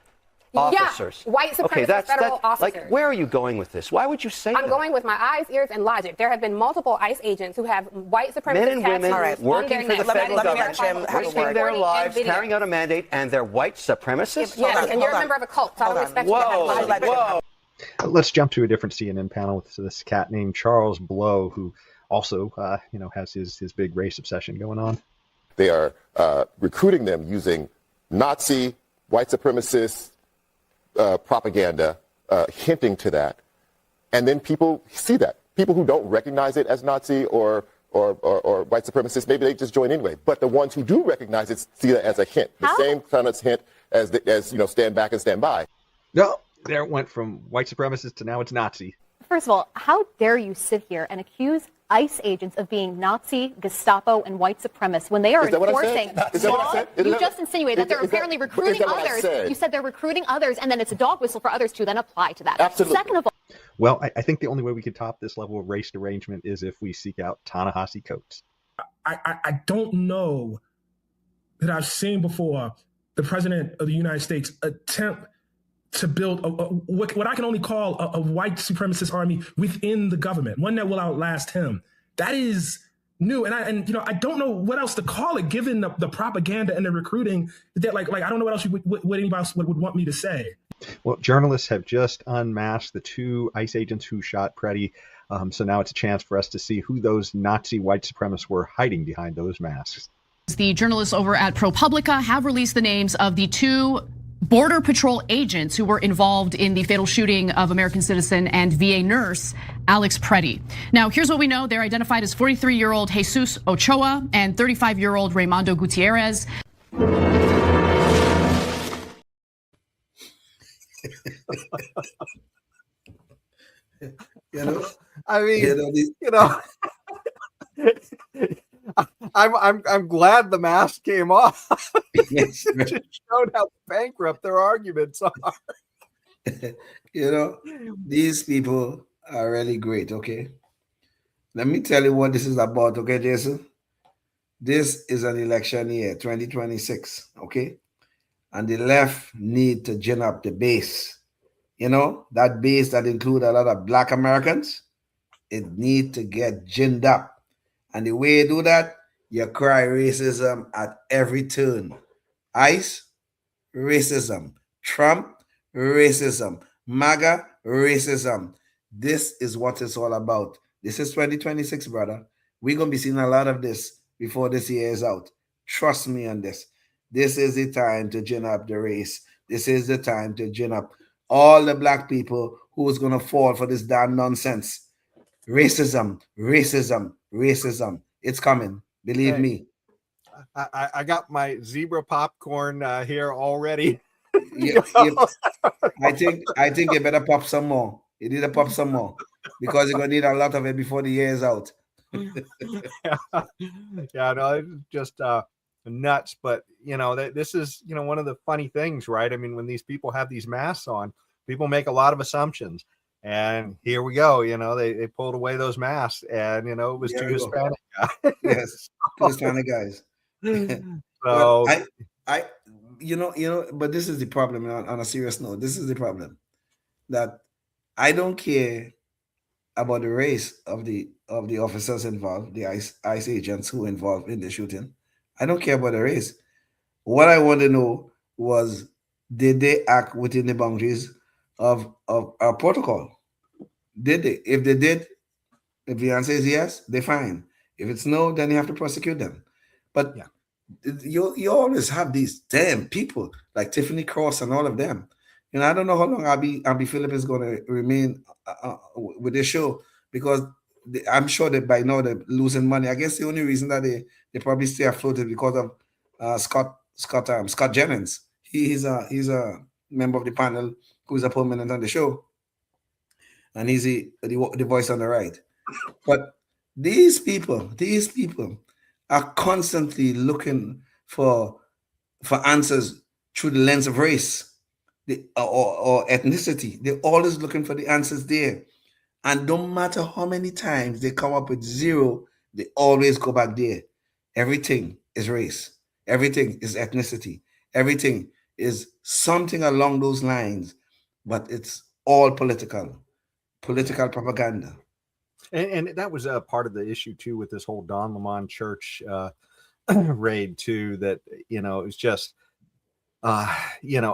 officers. Yeah, white supremacist federal officers. Like, where are you going with this? Why would you say that? I'm going with my eyes, ears, and logic. There have been multiple ICE agents who have white supremacist men and women tattoos working on for their the federal necks. government, risking their lives, carrying out a mandate, and they're white supremacists? Yes, and you're a member of a cult, so I don't respect you. Whoa. Let's jump to a different CNN panel with this cat named Charles Blow, who also, has his big race obsession going on. They are recruiting them using Nazi, white supremacist propaganda, hinting to that. And then people see that. People who don't recognize it as Nazi or white supremacist, maybe they just join anyway. But the ones who do recognize it see it as a hint, the same kind of hint as stand back and stand by. No, there it went from white supremacist to now it's Nazi. First of all, how dare you sit here and accuse ICE agents of being Nazi, Gestapo, and white supremacists when they are enforcing law? You just insinuated that they're apparently recruiting others. You said they're recruiting others, and then it's a dog whistle for others to then apply to that. Absolutely. Second of all, well, I think the only way we could top this level of race derangement is if we seek out Ta-Nehisi Coates. I don't know that I've seen before the president of the United States attempt to build what I can only call a white supremacist army within the government, one that will outlast him. That is new, and I don't know what else to call it, given the propaganda and the recruiting. That like I don't know what else what anybody else would want me to say. Well, journalists have just unmasked the 2 ICE agents who shot Preddy. So now it's a chance for us to see who those Nazi white supremacists were hiding behind those masks. The journalists over at ProPublica have released the names of the 2 Border Patrol agents who were involved in the fatal shooting of American citizen and VA nurse Alex Preddy. Now, here's what we know. They're identified as 43-year-old Jesus Ochoa and 35-year-old Raymondo Gutierrez. I mean, I'm glad the mask came off. Yes, it just showed how bankrupt their arguments are. These people are really great. Okay, let me tell you what this is about. Okay, Jason, this is an election year, 2026. Okay, and the left need to gin up the base. That base that include a lot of Black Americans. It need to get ginned up. And the way you do that, you cry racism at every turn. ICE, racism. Trump, racism. MAGA, racism. This is what it's all about. This is 2026, brother. We're going to be seeing a lot of this before this year is out. Trust me on this. This is the time to gin up the race. This is the time to gin up all the Black people who's going to fall for this damn nonsense. Racism, racism, racism. It's coming. Believe me. I got my zebra popcorn here already. I think you better pop some more. You need to pop some more because you're going to need a lot of it before the year is out. Yeah, no, it's just nuts. But, this is, one of the funny things, right? I mean, when these people have these masks on, people make a lot of assumptions. And here we go. They pulled away those masks, and it was 2 Hispanic guys. Yes, 2 Hispanic guys. So but this is the problem. On a serious note, this is the problem that I don't care about the race of the officers involved, the ICE agents who were involved in the shooting. I don't care about the race. What I want to know was, did they act within the boundaries of our protocol? Did they? If they did, if the answer is yes, they're fine. If it's no, then you have to prosecute them. But you always have these damn people like Tiffany Cross and all of them. I don't know how long Abby Phillip is going to remain with this show, because I'm sure that by now they're losing money. I guess the only reason that they probably stay afloat is because of Scott Jennings. He's a member of the panel who's a permanent on the show, and he's the voice on the right. But these people are constantly looking for answers through the lens of race or ethnicity. They're always looking for the answers there. And no matter how many times they come up with zero, they always go back there. Everything is race. Everything is ethnicity. Everything is something along those lines, but it's all political propaganda. And that was a part of the issue too with this whole Don Lemon Church raid too. That it was just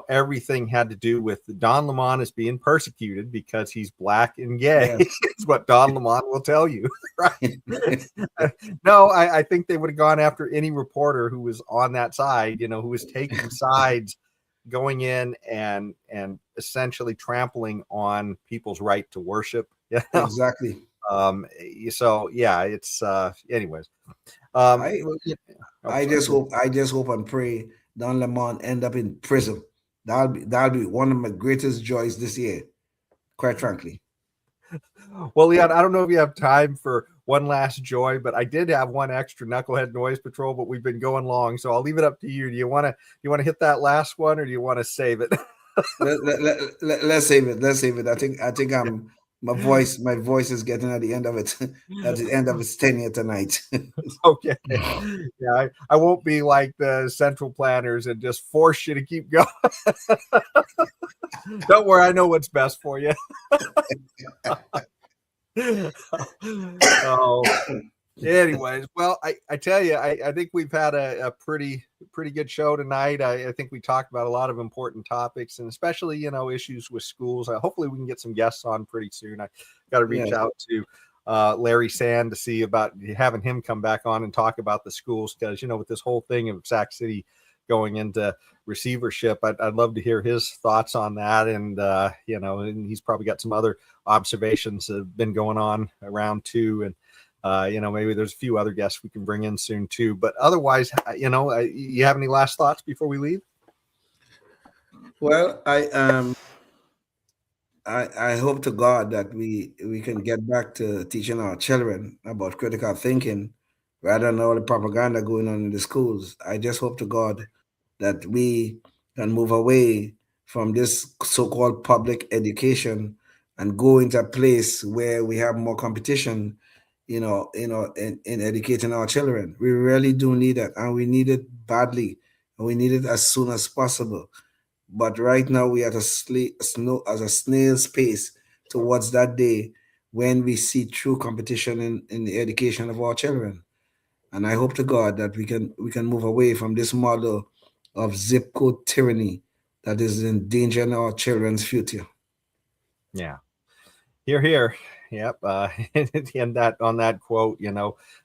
everything had to do with Don Lemon is being persecuted because he's Black and gay. Yes. Is what Don Lemon will tell you, right? No, I think they would have gone after any reporter who was on that side, who was taking sides, going in and essentially trampling on people's right to worship. Exactly. So yeah, it's anyways. I just hope and pray Don Lemon end up in prison. That'll be one of my greatest joys this year, quite frankly. Well, Leon, I don't know if you have time for one last joy, but I did have one extra Knucklehead Noise Patrol, but we've been going long, so I'll leave it up to you. Do you want to hit that last one, or do you want to save it? Let's save it. Let's save it. I think My voice is getting at the end of it. At the end of its tenure tonight. Okay. Yeah, I won't be like the central planners and just force you to keep going. Don't worry, I know what's best for you. Oh. Anyways, well, I tell you, I think we've had a pretty good show tonight. I think we talked about a lot of important topics, and especially, issues with schools. Hopefully we can get some guests on pretty soon. I got to reach out to Larry Sand to see about having him come back on and talk about the schools, because, with this whole thing of Sac City going into receivership, I'd love to hear his thoughts on that. And, and he's probably got some other observations that have been going on around too. And, maybe there's a few other guests we can bring in soon too. But otherwise, you have any last thoughts before we leave? Well, I hope to God that we can get back to teaching our children about critical thinking rather than all the propaganda going on in the schools. I just hope to God that we can move away from this so-called public education and go into a place where we have more competition, in educating our children. We really do need it, and we need it badly, and we need it as soon as possible. But right now we are at a snail's pace towards that day when we see true competition in the education of our children. And I hope to God that we can move away from this model of zip code tyranny that is endangering our children's future. Yeah. Here. Yep. And that on that quote,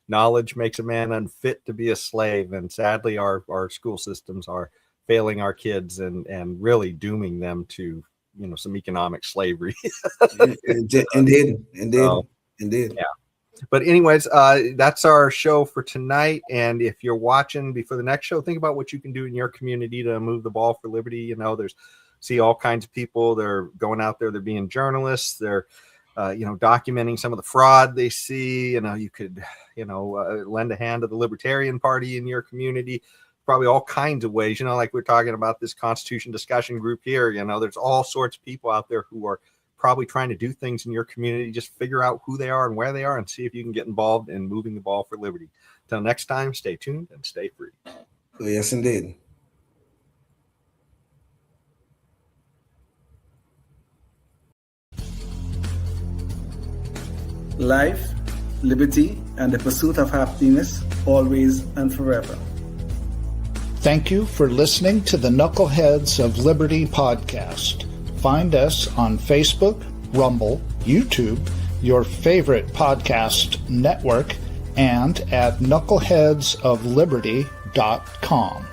knowledge makes a man unfit to be a slave. And sadly, our school systems are failing our kids and really dooming them to, some economic slavery. Indeed. Yeah. But anyways, that's our show for tonight. And if you're watching before the next show, think about what you can do in your community to move the ball for liberty. See all kinds of people. They're going out there. They're being journalists. They're, documenting some of the fraud they see. You could, lend a hand to the Libertarian Party in your community. Probably all kinds of ways, like we're talking about this Constitution discussion group here. There's all sorts of people out there who are probably trying to do things in your community. Just figure out who they are and where they are and see if you can get involved in moving the ball for liberty. Until next time, stay tuned and stay free. Oh, yes, indeed. Life, liberty, and the pursuit of happiness, always and forever. Thank you for listening to the Knuckleheads of Liberty podcast. Find us on Facebook, Rumble, YouTube, your favorite podcast network, and at knuckleheadsofliberty.com.